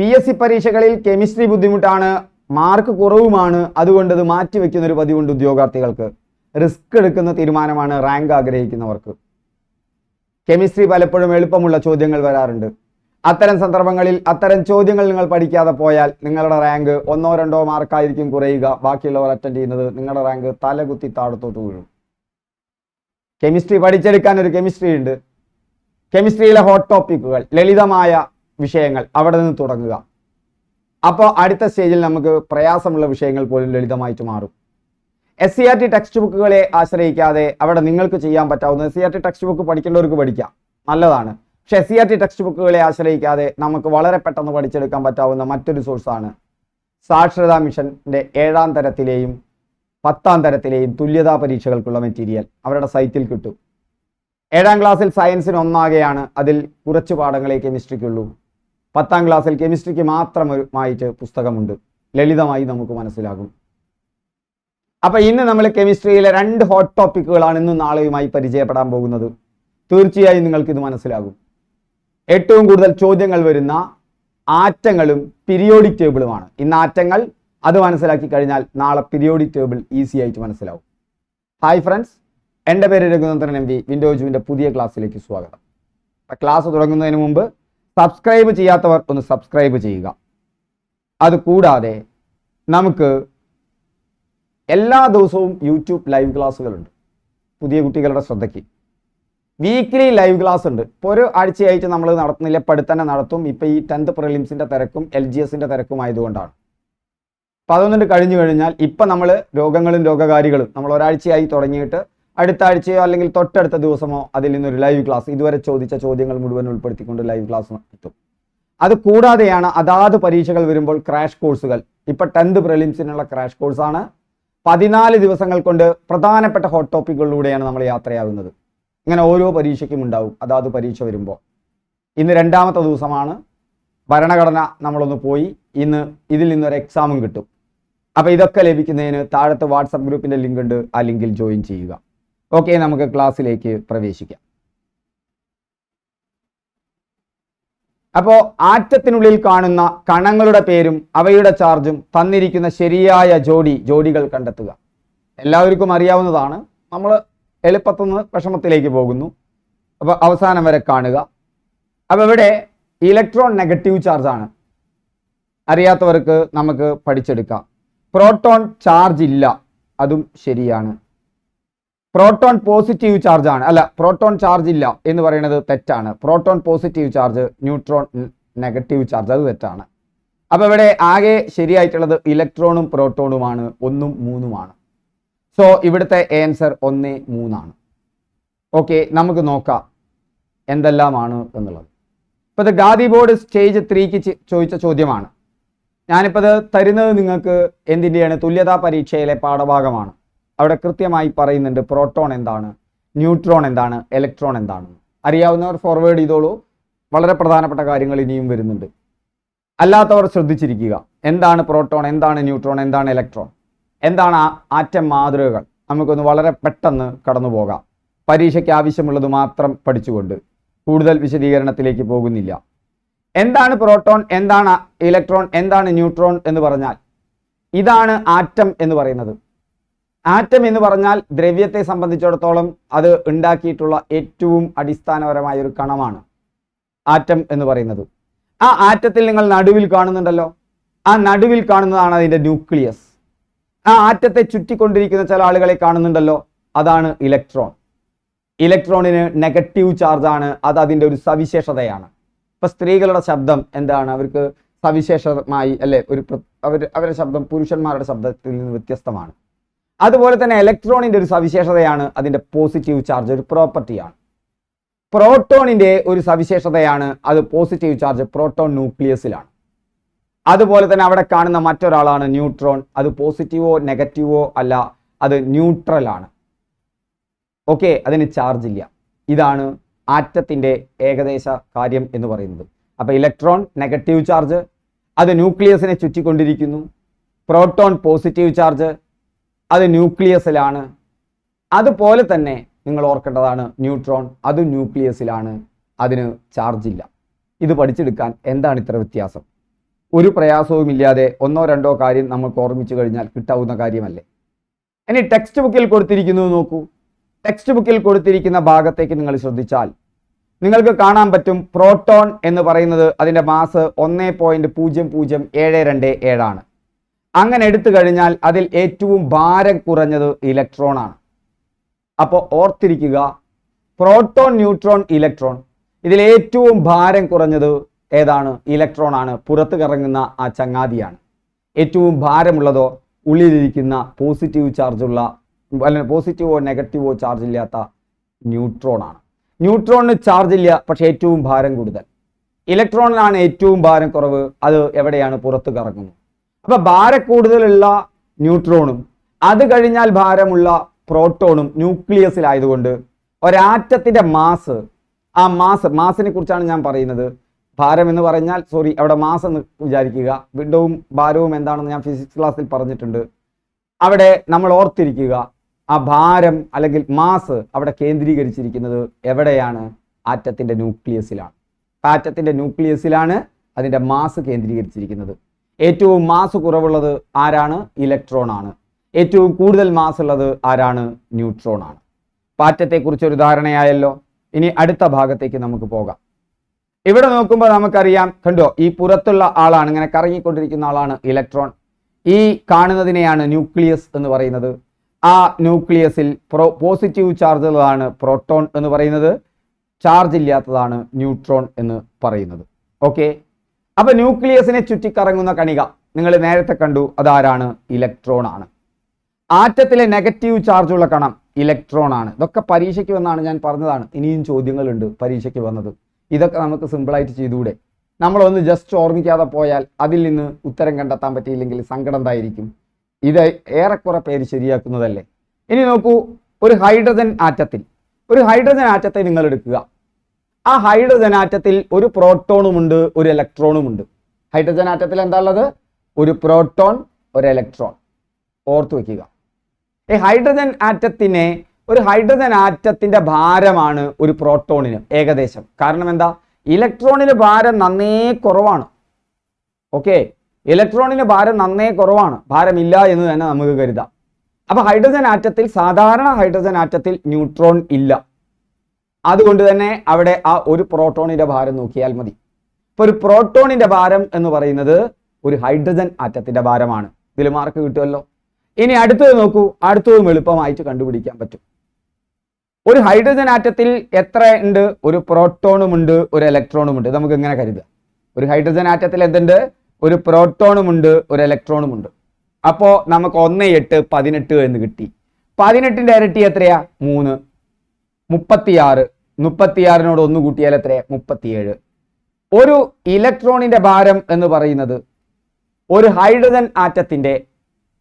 PSC പരീക്ഷകളിൽ chemistry ബുദ്ധിമുട്ടാണ്, mark കുറവുമാണ്, അതുകൊണ്ട് അത് മാറ്റിവെക്കുന്ന ഒരു പതിവുണ്ട് ഉദ്യോഗാർത്ഥികൾക്ക്. റിസ്ക് എടുക്കുന്ന തീരുമാനമാണ് റാങ്ക് ആഗ്രഹിക്കുന്നവർക്ക്. കെമിസ്ട്രി പലപ്പോഴും എളുപ്പമുള്ള ചോദ്യങ്ങൾ വരാറുണ്ട്. അത്തരം സന്ദർഭങ്ങളിൽ അത്തരം ചോദ്യങ്ങൾ നിങ്ങൾ പഠിക്കാതെ പോയാൽ നിങ്ങളുടെ റാങ്ക് 1-2 മാർക്കായിരിക്കും കുറയുക. ബാക്കിയുള്ളവർ അറ്റൻഡ് ചെയ്യുന്നത് നിങ്ങളുടെ റാങ്ക് തലകുത്തി താഴത്തോട്ട് വീഴും. കെമിസ്ട്രി പഠിച്ചെടുക്കാൻ ഒരു കെമിസ്ട്രി ഉണ്ട്. കെമിസ്ട്രിയിലെ ഹോട്ട് ടോപ്പിക്കുകൾ, ലളിതമായ വിഷയങ്ങൾ, അവിടെ നിന്ന് തുടങ്ങുക. അപ്പോൾ അടുത്ത സ്റ്റേജിൽ നമുക്ക് പ്രയാസമുള്ള വിഷയങ്ങൾ പോലും ലളിതമായിട്ട് മാറും. SCERT ടെക്സ്റ്റ് ബുക്കുകളെ ആശ്രയിക്കാതെ അവിടെ നിങ്ങൾക്ക് ചെയ്യാൻ പറ്റാവുന്ന SCERT ടെക്സ്റ്റ് ബുക്ക് പഠിക്കേണ്ടവർക്ക് പഠിക്കാം, നല്ലതാണ്. പക്ഷെ SCERT ടെക്സ്റ്റ് ബുക്കുകളെ ആശ്രയിക്കാതെ നമുക്ക് വളരെ പെട്ടെന്ന് പഠിച്ചെടുക്കാൻ പറ്റാവുന്ന മറ്റൊരു സോഴ്സാണ് സാക്ഷരതാ മിഷന്റെ 7ാം തരത്തിലെയും 10ാം തരത്തിലെയും തുല്യതാ പരീക്ഷകൾക്കുള്ള മെറ്റീരിയൽ അവരുടെ സൈറ്റിൽ കിട്ടും. 7ാം ക്ലാസ്സിൽ സയൻസിന് ഒന്നാകെയാണ്, അതിൽ കുറച്ച് പാഠങ്ങളെ കെമിസ്ട്രിക്കുള്ളൂ. 10ാം ക്ലാസ്സിൽ കെമിസ്ട്രിക്ക് മാത്രമായിട്ട് പുസ്തകമുണ്ട്, ലളിതമായി നമുക്ക് മനസ്സിലാകും. അപ്പൊ ഇന്ന് നമ്മൾ കെമിസ്ട്രിയിലെ 2 ഹോട്ട് ടോപ്പിക്കുകളാണ് ഇന്നും നാളെയുമായി പരിചയപ്പെടാൻ പോകുന്നത്. തീർച്ചയായും നിങ്ങൾക്ക് ഇത് മനസ്സിലാകും. ഏറ്റവും കൂടുതൽ ചോദ്യങ്ങൾ വരുന്ന ആറ്റങ്ങളും പീരിയോഡിക് ടേബിളുമാണ്. ഇന്ന് ആറ്റങ്ങൾ, അത് മനസ്സിലാക്കി കഴിഞ്ഞാൽ നാളെ പീരിയോഡിക് ടേബിൾ ഈസി ആയിട്ട് മനസ്സിലാവും. ഹായ് ഫ്രണ്ട്സ്, എൻ്റെ പേര് രഘുനന്ദൻ MV. വിൻഡോജുവിൻ്റെ പുതിയ ക്ലാസ്സിലേക്ക് സ്വാഗതം. ക്ലാസ് തുടങ്ങുന്നതിന് മുമ്പ് സബ്സ്ക്രൈബ് ചെയ്യാത്തവർ ഒന്ന് സബ്സ്ക്രൈബ് ചെയ്യുക. അതുകൂടാതെ നമുക്ക് എല്ലാ ദിവസവും യൂട്യൂബ് ലൈവ് ക്ലാസ്സുകളുണ്ട്. പുതിയ കുട്ടികളുടെ ശ്രദ്ധയ്ക്ക് വീക്ക്ലി ലൈവ് ക്ലാസ് ഉണ്ട്. ഇപ്പോൾ ഒരു ആഴ്ചയായിട്ട് നമ്മൾ നടത്തുന്നില്ല, ഇപ്പോൾ അടുത്ത് തന്നെ നടത്തും. ഇപ്പോൾ ഈ 10th പ്രിലിംസിൻ്റെ തിരക്കും LGSൻ്റെ തിരക്കും ആയതുകൊണ്ടാണ്. അപ്പോൾ അതൊന്നുകൊണ്ട് കഴിഞ്ഞു കഴിഞ്ഞാൽ ഇപ്പം നമ്മൾ രോഗങ്ങളും രോഗകാരികളും നമ്മൾ ഒരാഴ്ചയായി തുടങ്ങിയിട്ട് അടുത്ത ആഴ്ചയോ അല്ലെങ്കിൽ തൊട്ടടുത്ത ദിവസമോ അതിൽ നിന്നൊരു ലൈവ് ക്ലാസ്, ഇതുവരെ ചോദിച്ച ചോദ്യങ്ങൾ മുഴുവൻ ഉൾപ്പെടുത്തിക്കൊണ്ട് ലൈവ് ക്ലാസ് കിട്ടും. അത് കൂടാതെയാണ് അതാത് പരീക്ഷകൾ വരുമ്പോൾ ക്രാഷ് കോഴ്സുകൾ. ഇപ്പം 10th പ്രിലിംസിനുള്ള ക്രാഷ് കോഴ്സാണ്. 14 ദിവസങ്ങൾ കൊണ്ട് പ്രധാനപ്പെട്ട ഹോട്ട് ടോപ്പിക്കുകളിലൂടെയാണ് നമ്മൾ യാത്രയാകുന്നത്. ഇങ്ങനെ ഓരോ പരീക്ഷയ്ക്കും ഉണ്ടാവും അതാത് പരീക്ഷ വരുമ്പോൾ. ഇന്ന് 2ാമത്തെ ദിവസമാണ്. ഭരണഘടന നമ്മളൊന്ന് പോയി, ഇന്ന് ഇതിൽ നിന്നൊരു എക്സാമും കിട്ടും. അപ്പോൾ ഇതൊക്കെ ലഭിക്കുന്നതിന് താഴത്തെ വാട്സപ്പ് ഗ്രൂപ്പിൻ്റെ ലിങ്ക് ഉണ്ട്, ആ ലിങ്കിൽ ജോയിൻ ചെയ്യുക. ഓക്കെ, നമുക്ക് ക്ലാസ്സിലേക്ക് പ്രവേശിക്കാം. അപ്പോൾ ആറ്റത്തിനുള്ളിൽ കാണുന്ന കണങ്ങളുടെ പേരും അവയുടെ ചാർജും തന്നിരിക്കുന്ന ശരിയായ ജോഡികൾ കണ്ടെത്തുക. എല്ലാവർക്കും അറിയാവുന്നതാണ്. നമ്മൾ എളുപ്പത്തുനിന്ന് വിഷമത്തിലേക്ക് പോകുന്നു. അപ്പോൾ അവസാനം വരെ കാണുക. അപ്പോൾ ഇവിടെ ഇലക്ട്രോൺ നെഗറ്റീവ് ചാർജാണ്. അറിയാത്തവർക്ക് നമുക്ക് പഠിച്ചെടുക്കാം. പ്രോട്ടോൺ ചാർജ് ഇല്ല, അതും ശരിയാണ്. പ്രോട്ടോൺ പോസിറ്റീവ് ചാർജാണ്, അല്ല, പ്രോട്ടോൺ ചാർജ് ഇല്ല എന്ന് പറയുന്നത് തെറ്റാണ്. Proton positive charge, neutron negative charge, അത് തെറ്റാണ്. അപ്പോൾ ഇവിടെ ആകെ ശരിയായിട്ടുള്ളത് ഇലക്ട്രോണും പ്രോട്ടോണുമാണ്, 1ഉം 3ഉമാണ്. സോ ഇവിടുത്തെ ആൻസർ 1, 3 ആണ്. ഓക്കെ, നമുക്ക് നോക്കാം എന്തെല്ലാമാണ് എന്നുള്ളത്. ഇപ്പോൾ ഇത് ഗാദി ബോർഡ് സ്റ്റേജ് 3ക്ക് ചോദിച്ച ചോദ്യമാണ്. ഞാനിപ്പോൾ ഇത് തരുന്നത് നിങ്ങൾക്ക് എന്തിൻ്റെയാണ്? തുല്യതാ പരീക്ഷയിലെ പാഠഭാഗമാണ്. അവിടെ കൃത്യമായി പറയുന്നുണ്ട് പ്രോട്ടോൺ എന്താണ്, ന്യൂട്രോൺ എന്താണ്, ഇലക്ട്രോൺ എന്താണ്. അറിയാവുന്നവർ ഫോർവേഡ് ചെയ്തോളൂ. വളരെ പ്രധാനപ്പെട്ട കാര്യങ്ങൾ ഇനിയും വരുന്നുണ്ട്. അല്ലാത്തവർ ശ്രദ്ധിച്ചിരിക്കുക. എന്താണ് പ്രോട്ടോൺ, എന്താണ് ന്യൂട്രോൺ, എന്താണ് ഇലക്ട്രോൺ, എന്താണ് ആറ്റം മാതൃകകൾ. നമുക്കൊന്ന് വളരെ പെട്ടെന്ന് കടന്നു പോകാം. പരീക്ഷയ്ക്ക് ആവശ്യമുള്ളത് മാത്രം പഠിച്ചുകൊണ്ട് കൂടുതൽ വിശദീകരണത്തിലേക്ക് പോകുന്നില്ല. എന്താണ് പ്രോട്ടോൺ, എന്താണ് ഇലക്ട്രോൺ, എന്താണ് ന്യൂട്രോൺ എന്ന് പറഞ്ഞാൽ ഇതാണ് ആറ്റം എന്ന് പറയുന്നത്. ആറ്റം എന്ന് പറഞ്ഞാൽ ദ്രവ്യത്തെ സംബന്ധിച്ചിടത്തോളം അത് ഉണ്ടാക്കിയിട്ടുള്ള ഏറ്റവും അടിസ്ഥാനപരമായ ഒരു കണമാണ് ആറ്റം എന്ന് പറയുന്നത്. ആ ആറ്റത്തിൽ നിങ്ങൾ നടുവിൽ കാണുന്നുണ്ടല്ലോ, ആ നടുവിൽ കാണുന്നതാണ് അതിൻ്റെ ന്യൂക്ലിയസ്. ആ ആറ്റത്തെ ചുറ്റിക്കൊണ്ടിരിക്കുന്ന ചില ആളുകളെ കാണുന്നുണ്ടല്ലോ, അതാണ് ഇലക്ട്രോൺ. ഇലക്ട്രോണിന് നെഗറ്റീവ് ചാർജാണ്, അത് അതിൻ്റെ ഒരു സവിശേഷതയാണ്. ഇപ്പം സ്ത്രീകളുടെ ശബ്ദം എന്താണ്? അവർക്ക് സവിശേഷമായി അല്ലേ, അവരുടെ ശബ്ദം പുരുഷന്മാരുടെ ശബ്ദത്തിൽ നിന്ന് വ്യത്യസ്തമാണ്. അതുപോലെ തന്നെ ഇലക്ട്രോണിൻ്റെ ഒരു സവിശേഷതയാണ് അതിൻ്റെ പോസിറ്റീവ് ചാർജ്, ഒരു പ്രോപ്പർട്ടിയാണ്. പ്രോട്ടോണിൻ്റെ ഒരു സവിശേഷതയാണ് അത് പോസിറ്റീവ് ചാർജ് പ്രോട്ടോൺ ന്യൂക്ലിയസിലാണ്. അതുപോലെ തന്നെ അവിടെ കാണുന്ന മറ്റൊരാളാണ് ന്യൂട്രോൺ. അത് പോസിറ്റീവോ നെഗറ്റീവോ അല്ല, അത് ന്യൂട്രൽ ആണ്. ഓക്കെ, അതിന് ചാർജ് ഇല്ല. ഇതാണ് ആറ്റത്തിൻ്റെ ഏകദേശ കാര്യം എന്ന് പറയുന്നത്. അപ്പോൾ ഇലക്ട്രോൺ നെഗറ്റീവ് ചാർജ്, അത് ന്യൂക്ലിയസിനെ ചുറ്റിക്കൊണ്ടിരിക്കുന്നു. പ്രോട്ടോൺ പോസിറ്റീവ് ചാർജ്, അത് ന്യൂക്ലിയസിലാണ്. അതുപോലെ തന്നെ നിങ്ങൾ ഓർക്കേണ്ടതാണ് ന്യൂട്രോൺ, അത് ന്യൂക്ലിയസിലാണ്, അതിന് ചാർജ് ഇല്ല. ഇത് പഠിച്ചെടുക്കാൻ എന്താണ് ഇത്ര വ്യത്യാസം? ഒരു പ്രയാസവുമില്ലാതെ ഒന്നോ രണ്ടോ കാര്യം നമുക്ക് ഓർമ്മിച്ചു കഴിഞ്ഞാൽ കിട്ടാവുന്ന കാര്യമല്ലേ. ഇനി ടെക്സ്റ്റ് ബുക്കിൽ കൊടുത്തിരിക്കുന്നത് നോക്കൂ. ടെക്സ്റ്റ് ബുക്കിൽ കൊടുത്തിരിക്കുന്ന ഭാഗത്തേക്ക് നിങ്ങൾ ശ്രദ്ധിച്ചാൽ നിങ്ങൾക്ക് കാണാൻ പറ്റും പ്രോട്ടോൺ എന്ന് പറയുന്നത് അതിൻ്റെ മാസ് 1.00727 ആണ്. അങ്ങനെ എടുത്തു കഴിഞ്ഞാൽ അതിൽ ഏറ്റവും ഭാരം കുറഞ്ഞത് ഇലക്ട്രോൺ ആണ്. അപ്പോൾ ഓർത്തിരിക്കുക, പ്രോട്ടോൺ, ന്യൂട്രോൺ, ഇലക്ട്രോൺ, ഇതിൽ ഏറ്റവും ഭാരം കുറഞ്ഞത് ഏതാണ്? ഇലക്ട്രോൺ ആണ്. പുറത്ത് കറങ്ങുന്ന ആ ചങ്ങാതിയാണ്. ഏറ്റവും ഭാരമുള്ളതോ ഉള്ളിലിരിക്കുന്ന പോസിറ്റീവ് ചാർജുള്ള, അല്ലെങ്കിൽ പോസിറ്റീവോ നെഗറ്റീവോ ചാർജ് ഇല്ലാത്ത ന്യൂട്രോൺ ആണ്. ന്യൂട്രോണിന് ചാർജ് ഇല്ല, പക്ഷെ ഏറ്റവും ഭാരം കൂടുതൽ. ഇലക്ട്രോണിനാണ് ഏറ്റവും ഭാരം കുറവ്, അത് എവിടെയാണ്? പുറത്ത് കറങ്ങുന്നു. അപ്പൊ ഭാരം കൂടുതലുള്ള ന്യൂട്രോണും അത് കഴിഞ്ഞാൽ ഭാരമുള്ള പ്രോട്ടോണും ന്യൂക്ലിയസിലായതുകൊണ്ട് ഒരാറ്റത്തിന്റെ മാസ്, ആ മാസിനെ കുറിച്ചാണ് ഞാൻ പറയുന്നത്. ഭാരം എന്ന് പറഞ്ഞാൽ അവിടെ മാസ് എന്ന് വിചാരിക്കുക. വിടവും ഭാരവും എന്താണെന്ന് ഞാൻ ഫിസിക്സ് ക്ലാസ്സിൽ പറഞ്ഞിട്ടുണ്ട്. അവിടെ നമ്മൾ ഓർത്തിരിക്കുക, ആ ഭാരം അല്ലെങ്കിൽ മാസ് അവിടെ കേന്ദ്രീകരിച്ചിരിക്കുന്നത് എവിടെയാണ്? ആറ്റത്തിന്റെ ന്യൂക്ലിയസിലാണ്. ആറ്റത്തിന്റെ ന്യൂക്ലിയസിലാണ് അതിന്റെ മാസ് കേന്ദ്രീകരിച്ചിരിക്കുന്നത്. ഏറ്റവും മാസ് കുറവുള്ളത് ആരാണ്? ഇലക്ട്രോൺ ആണ്. ഏറ്റവും കൂടുതൽ മാസ് ഉള്ളത് ആരാണ്? ന്യൂട്രോൺ ആണ്. ആറ്റത്തെക്കുറിച്ച് ഒരു ധാരണയായല്ലോ. ഇനി അടുത്ത ഭാഗത്തേക്ക് നമുക്ക് പോകാം. ഇവിടെ നോക്കുമ്പോൾ നമുക്കറിയാം, കണ്ടോ, ഈ പുറത്തുള്ള ആളാണ്, ഇങ്ങനെ കറങ്ങിക്കൊണ്ടിരിക്കുന്ന ആളാണ് ഇലക്ട്രോൺ. ഈ കാണുന്നതിനെയാണ് ന്യൂക്ലിയസ് എന്ന് പറയുന്നത്. ആ ന്യൂക്ലിയസിൽ പോസിറ്റീവ് ചാർജുള്ളതാണ് പ്രോട്ടോൺ എന്ന് പറയുന്നത്, ചാർജ് ഇല്ലാത്തതാണ് ന്യൂട്രോൺ എന്ന് പറയുന്നത്. ഓക്കെ, അപ്പൊ ന്യൂക്ലിയസിനെ ചുറ്റിക്കറങ്ങുന്ന കണിക നിങ്ങൾ നേരത്തെ കണ്ടു, അതാരാണ്? ഇലക്ട്രോൺ ആണ്. ആറ്റത്തിലെ നെഗറ്റീവ് ചാർജുള്ള കണം ഇലക്ട്രോൺ ആണ്. ഇതൊക്കെ പരീക്ഷയ്ക്ക് വന്നാണ്, ഞാൻ പറഞ്ഞതാണ്. ഇനിയും ചോദ്യങ്ങളുണ്ട് പരീക്ഷയ്ക്ക് വന്നത്. ഇതൊക്കെ നമുക്ക് സിമ്പിളായിട്ട് ചെയ്തുകൂടെ? നമ്മളൊന്ന് ജസ്റ്റ് ഓർമ്മിക്കാതെ പോയാൽ അതിൽ നിന്ന് ഉത്തരം കണ്ടെത്താൻ പറ്റിയില്ലെങ്കിൽ സങ്കടം എന്തായിരിക്കും? ഇത് ഏറെക്കുറെ പേര് ശരിയാക്കുന്നതല്ലേ. ഇനി നോക്കൂ, ഒരു ഹൈഡ്രജൻ ആറ്റത്തെ നിങ്ങൾ എടുക്കുക. ആ ഹൈഡ്രജൻ ആറ്റത്തിൽ ഒരു പ്രോട്ടോണുമുണ്ട്, ഒരു ഇലക്ട്രോണുമുണ്ട്. ഹൈഡ്രജൻ ആറ്റത്തിൽ എന്താ ഉള്ളത്? ഒരു പ്രോട്ടോൺ, ഒരു ഇലക്ട്രോൺ. ഓർത്തു വെക്കുക. ഈ ഒരു ഹൈഡ്രജൻ ആറ്റത്തിന്റെ ഭാരമാണ് ഒരു പ്രോട്ടോണിന് ഏകദേശം. കാരണം എന്താ? ഇലക്ട്രോണിന് ഭാരം നന്നേ കുറവാണ്. ഓക്കെ, ഇലക്ട്രോണിന് ഭാരം നന്നേ കുറവാണ്. ഭാരമില്ല എന്ന് തന്നെ നമുക്ക് കരുതാം. അപ്പൊ സാധാരണ ഹൈഡ്രജൻ ആറ്റത്തിൽ ന്യൂട്രോൺ ഇല്ല. അതുകൊണ്ട് തന്നെ അവിടെ ആ ഒരു പ്രോട്ടോണിന്റെ ഭാരം നോക്കിയാൽ മതി. ഇപ്പൊ ഒരു പ്രോട്ടോണിന്റെ ഭാരം എന്ന് പറയുന്നത് ഒരു ഹൈഡ്രജൻ ആറ്റത്തിന്റെ ഭാരമാണ്. ഇതിൽ മാർക്ക് കിട്ടുമല്ലോ. ഇനി അടുത്തത് നോക്കൂ, അടുത്തതും എളുപ്പമായിട്ട് കണ്ടുപിടിക്കാൻ പറ്റും. ഒരു ഹൈഡ്രജൻ ആറ്റത്തിൽ എത്ര ഉണ്ട്? ഒരു പ്രോട്ടോണുമുണ്ട്, ഒരു ഇലക്ട്രോണുമുണ്ട്. നമുക്ക് ഇങ്ങനെ കരുതുക, ഒരു ഹൈഡ്രജൻ ആറ്റത്തിൽ എന്തുണ്ട്? ഒരു പ്രോട്ടോണുമുണ്ട്, ഒരു ഇലക്ട്രോണുമുണ്ട്. അപ്പോൾ നമുക്ക് 1, 8, 18 എന്ന് കിട്ടി. 18ന്റെ ഇരട്ടി എത്രയാ? 3. 36. 36നോട് 1 കൂട്ടിയാൽ എത്രയാ? 37. ഒരു ഇലക്ട്രോണിന്റെ ഭാരം എന്ന് പറയുന്നത് ഒരു ഹൈഡ്രജൻ ആറ്റത്തിന്റെ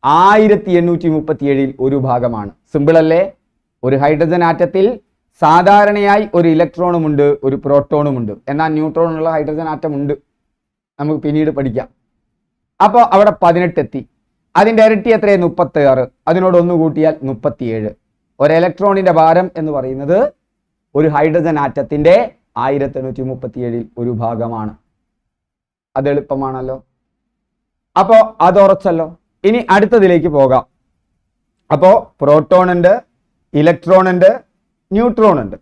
1837 ഒരു ഭാഗമാണ്. സിമ്പിൾ അല്ലേ? ഒരു ഹൈഡ്രജൻ ആറ്റത്തിൽ സാധാരണയായി ഒരു ഇലക്ട്രോണുമുണ്ട്, ഒരു പ്രോട്ടോണുമുണ്ട്. എന്നാൽ ന്യൂട്രോണുള്ള ഹൈഡ്രജൻ ആറ്റം ഉണ്ട്, നമുക്ക് പിന്നീട് പഠിക്കാം. അപ്പോൾ അവിടെ 18 എത്തി. അതിൻ്റെ ഇരട്ടി എത്രയാണ്? 36. അതിനോട് 1 കൂട്ടിയാൽ 37. ഒരു ഇലക്ട്രോണിന്റെ ഭാരം എന്ന് പറയുന്നത് ഒരു ഹൈഡ്രജൻ ആറ്റത്തിന്റെ 1837 ഒരു ഭാഗമാണ്. അത് എളുപ്പമാണല്ലോ. അപ്പോൾ അത് ഉറച്ചല്ലോ. ഇനി അടുത്തതിലേക്ക് പോകാം. അപ്പോൾ പ്രോട്ടോൺ ഉണ്ട്, ഇലക്ട്രോൺ ഉണ്ട്, ന്യൂട്രോൺ ഉണ്ട്.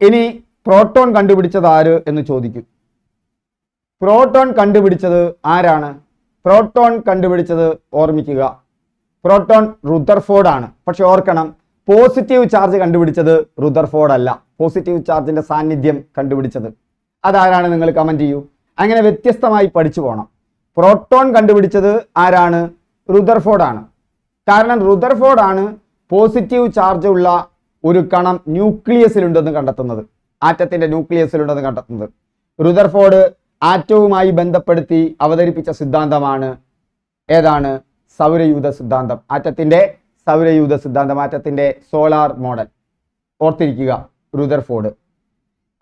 ഇനി പ്രോട്ടോൺ കണ്ടുപിടിച്ചത് ആര് എന്ന് ചോദിക്കും. പ്രോട്ടോൺ കണ്ടുപിടിച്ചത് ആരാണ്? പ്രോട്ടോൺ കണ്ടുപിടിച്ചത് ഓർമ്മിക്കുക, പ്രോട്ടോൺ റുദർഫോർഡ് ആണ്. പക്ഷെ ഓർക്കണം, പോസിറ്റീവ് ചാർജ് കണ്ടുപിടിച്ചത് റുദർഫോർഡ് അല്ല. പോസിറ്റീവ് ചാർജിന്റെ സാന്നിധ്യം കണ്ടുപിടിച്ചത് അതാരാണ്? നിങ്ങൾ കമന്റ് ചെയ്യൂ. അങ്ങനെ വ്യത്യസ്തമായി പഠിച്ചു പോകണം. പ്രോട്ടോൺ കണ്ടുപിടിച്ചത് ആരാണ്? റുദർഫോർഡ് ആണ്. കാരണം റുദർഫോർഡ് ആണ് പോസിറ്റീവ് ചാർജ് ഉള്ള ഒരു കണം ന്യൂക്ലിയസിലുണ്ടെന്ന് കണ്ടെത്തുന്നത്, ആറ്റത്തിന്റെ ന്യൂക്ലിയസിലുണ്ടെന്ന് കണ്ടെത്തുന്നത്. റുദർഫോർഡ് ആറ്റവുമായി ബന്ധപ്പെടുത്തി അവതരിപ്പിച്ച സിദ്ധാന്തമാണ് ഏതാണ്? സൗരയൂഥ സിദ്ധാന്തം. ആറ്റത്തിന്റെ സൗരയൂഥ സിദ്ധാന്തം, ആറ്റത്തിന്റെ സോളാർ മോഡൽ. ഓർത്തിരിക്കുക, റുദർഫോർഡ്.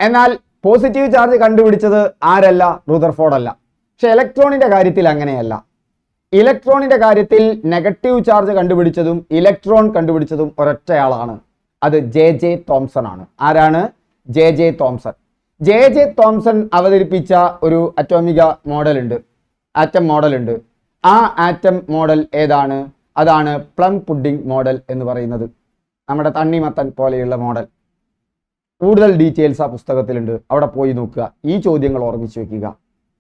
എന്നാൽ പോസിറ്റീവ് ചാർജ് കണ്ടുപിടിച്ചത് ആരല്ല? റുദർഫോർഡ് അല്ല. പക്ഷെ ഇലക്ട്രോണിന്റെ കാര്യത്തിൽ അങ്ങനെയല്ല. ഇലക്ട്രോണിന്റെ കാര്യത്തിൽ നെഗറ്റീവ് ചാർജ് കണ്ടുപിടിച്ചതും ഇലക്ട്രോൺ കണ്ടുപിടിച്ചതും ഒരൊറ്റയാളാണ്. അത് ജെ തോംസൺ ആണ്. ആരാണ്? J Thomson. ജെ തോംസൺ അവതരിപ്പിച്ച ഒരു അറ്റോമിക മോഡൽ ഉണ്ട്. ആറ്റം മോഡൽ ഉണ്ട്. ആ ആറ്റം മോഡൽ ഏതാണ്? അതാണ് പ്ലം പുഡിംഗ് മോഡൽ എന്ന് പറയുന്നത്. നമ്മുടെ തണ്ണിമത്തൻ പോലെയുള്ള മോഡൽ. കൂടുതൽ ഡീറ്റെയിൽസ് ആ പുസ്തകത്തിലുണ്ട്, അവിടെ പോയി നോക്കുക. ഈ ചോദ്യങ്ങൾ ഓർമ്മിച്ച് വെക്കുക.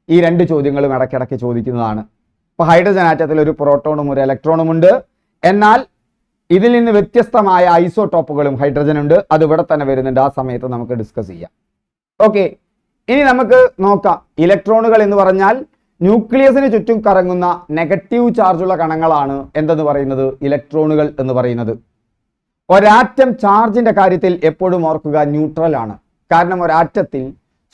ഈ രണ്ട് ചോദ്യങ്ങളും ഇടയ്ക്കിടയ്ക്ക് ചോദിക്കുന്നതാണ്. ഇപ്പോൾ ഹൈഡ്രജൻ ആറ്റത്തിൽ ഒരു പ്രോട്ടോണും ഒരു ഇലക്ട്രോണും ഉണ്ട്. എന്നാൽ ഇതിൽ നിന്ന് വ്യത്യസ്തമായ ഐസോടോപ്പുകളും ഹൈഡ്രജൻ ഉണ്ട്. അത് ഇവിടെ തന്നെ വരുന്നുണ്ട്, ആ സമയത്ത് നമുക്ക് ഡിസ്കസ് ചെയ്യാം. ഓക്കെ, ഇനി നമുക്ക് നോക്കാം. ഇലക്ട്രോണുകൾ എന്ന് പറഞ്ഞാൽ ന്യൂക്ലിയസിന് ചുറ്റും കറങ്ങുന്ന നെഗറ്റീവ് ചാർജുള്ള കണങ്ങളാണ് എന്തെന്ന് പറയുന്നത്? ഇലക്ട്രോണുകൾ എന്ന് പറയുന്നത്. ഒരാറ്റം ചാർജിന്റെ കാര്യത്തിൽ എപ്പോഴും ഓർക്കുക, ന്യൂട്രൽ ആണ്. കാരണം ഒരാറ്റത്തിൽ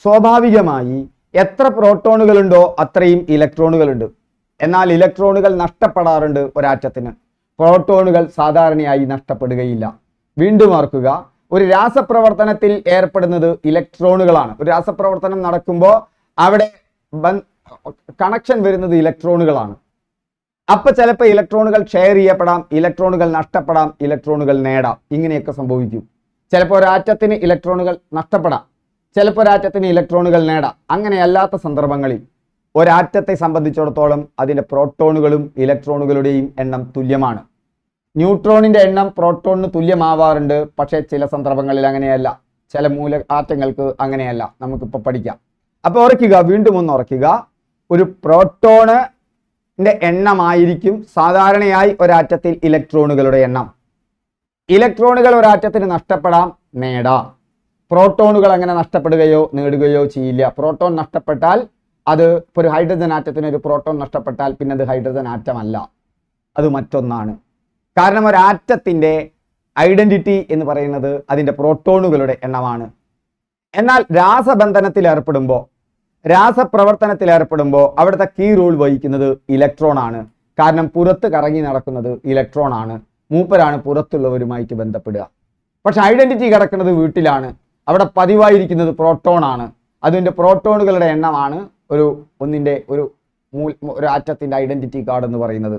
സ്വാഭാവികമായി എത്ര പ്രോട്ടോണുകളുണ്ടോ അത്രയും ഇലക്ട്രോണുകളുണ്ട്. എന്നാൽ ഇലക്ട്രോണുകൾ നഷ്ടപ്പെടാറുണ്ട് ഒരാറ്റത്തിന്. പ്രോട്ടോണുകൾ സാധാരണയായി നഷ്ടപ്പെടുകയില്ല. വീണ്ടും ഓർക്കുക, ഒരു രാസപ്രവർത്തനത്തിൽ ഏർപ്പെടുന്നത് ഇലക്ട്രോണുകളാണ്. ഒരു രാസപ്രവർത്തനം നടക്കുമ്പോൾ അവിടെ കണക്ഷൻ വരുന്നത് ഇലക്ട്രോണുകളാണ്. അപ്പൊ ചിലപ്പോൾ ഇലക്ട്രോണുകൾ ഷെയർ ചെയ്യപ്പെടാം, ഇലക്ട്രോണുകൾ നഷ്ടപ്പെടാം, ഇലക്ട്രോണുകൾ നേടാം. ഇങ്ങനെയൊക്കെ സംഭവിക്കും. ചിലപ്പോൾ ഒരാറ്റത്തിന് ഇലക്ട്രോണുകൾ നഷ്ടപ്പെടാം, ചിലപ്പോൾ ഒരാറ്റത്തിന് ഇലക്ട്രോണുകൾ നേടാം. അങ്ങനെയല്ലാത്ത സന്ദർഭങ്ങളിൽ ഒരാറ്റത്തെ സംബന്ധിച്ചിടത്തോളം അതിൻ്റെ പ്രോട്ടോണുകളും ഇലക്ട്രോണുകളുടെയും എണ്ണം തുല്യമാണ്. ന്യൂട്രോണിന്റെ എണ്ണം പ്രോട്ടോണിന് തുല്യമാവാറുണ്ട്. പക്ഷേ ചില സന്ദർഭങ്ങളിൽ അങ്ങനെയല്ല, ചില ആറ്റങ്ങൾക്ക് അങ്ങനെയല്ല. നമുക്കിപ്പോൾ പഠിക്കാം. അപ്പോൾ ഓർക്കുക, വീണ്ടും ഒന്ന് ഓർക്കുക, ഒരു പ്രോട്ടോണിന്റെ എണ്ണമായിരിക്കും സാധാരണയായി ഒരാറ്റത്തിൽ ഇലക്ട്രോണുകളുടെ എണ്ണം. ഇലക്ട്രോണുകൾ ഒരാറ്റത്തിന് നഷ്ടപ്പെടാം, നേടാം. പ്രോട്ടോണുകൾ അങ്ങനെ നഷ്ടപ്പെടുകയോ നേടുകയോ ചെയ്യില്ല. പ്രോട്ടോൺ നഷ്ടപ്പെട്ടാൽ അത് ഇപ്പോൾ ഒരു ഹൈഡ്രജൻ ആറ്റത്തിന് ഒരു പ്രോട്ടോൺ നഷ്ടപ്പെട്ടാൽ പിന്നെ അത് ഹൈഡ്രജൻ ആറ്റം അല്ല, അത് മറ്റൊന്നാണ്. കാരണം ഒരു ആറ്റത്തിൻ്റെ ഐഡന്റിറ്റി എന്ന് പറയുന്നത് അതിൻ്റെ പ്രോട്ടോണുകളുടെ എണ്ണമാണ്. എന്നാൽ രാസബന്ധനത്തിൽ ഏർപ്പെടുമ്പോൾ, രാസപ്രവർത്തനത്തിൽ ഏർപ്പെടുമ്പോൾ അവിടുത്തെ കീ റോൾ വഹിക്കുന്നത് ഇലക്ട്രോൺ ആണ്. കാരണം പുറത്ത് കറങ്ങി നടക്കുന്നത് ഇലക്ട്രോൺ ആണ്. മൂപ്പരാണ് പുറത്തുള്ളവരുമായിട്ട് ബന്ധപ്പെടുക. പക്ഷെ ഐഡന്റിറ്റി കിടക്കുന്നത് വീട്ടിലാണ്. അവിടെ പതിവായിരിക്കുന്നത് പ്രോട്ടോൺ ആണ്. അതിൻ്റെ പ്രോട്ടോണുകളുടെ എണ്ണമാണ് ഒരു ആറ്റത്തിൻ്റെ ഐഡന്റിറ്റി കാർഡ് എന്ന് പറയുന്നത്.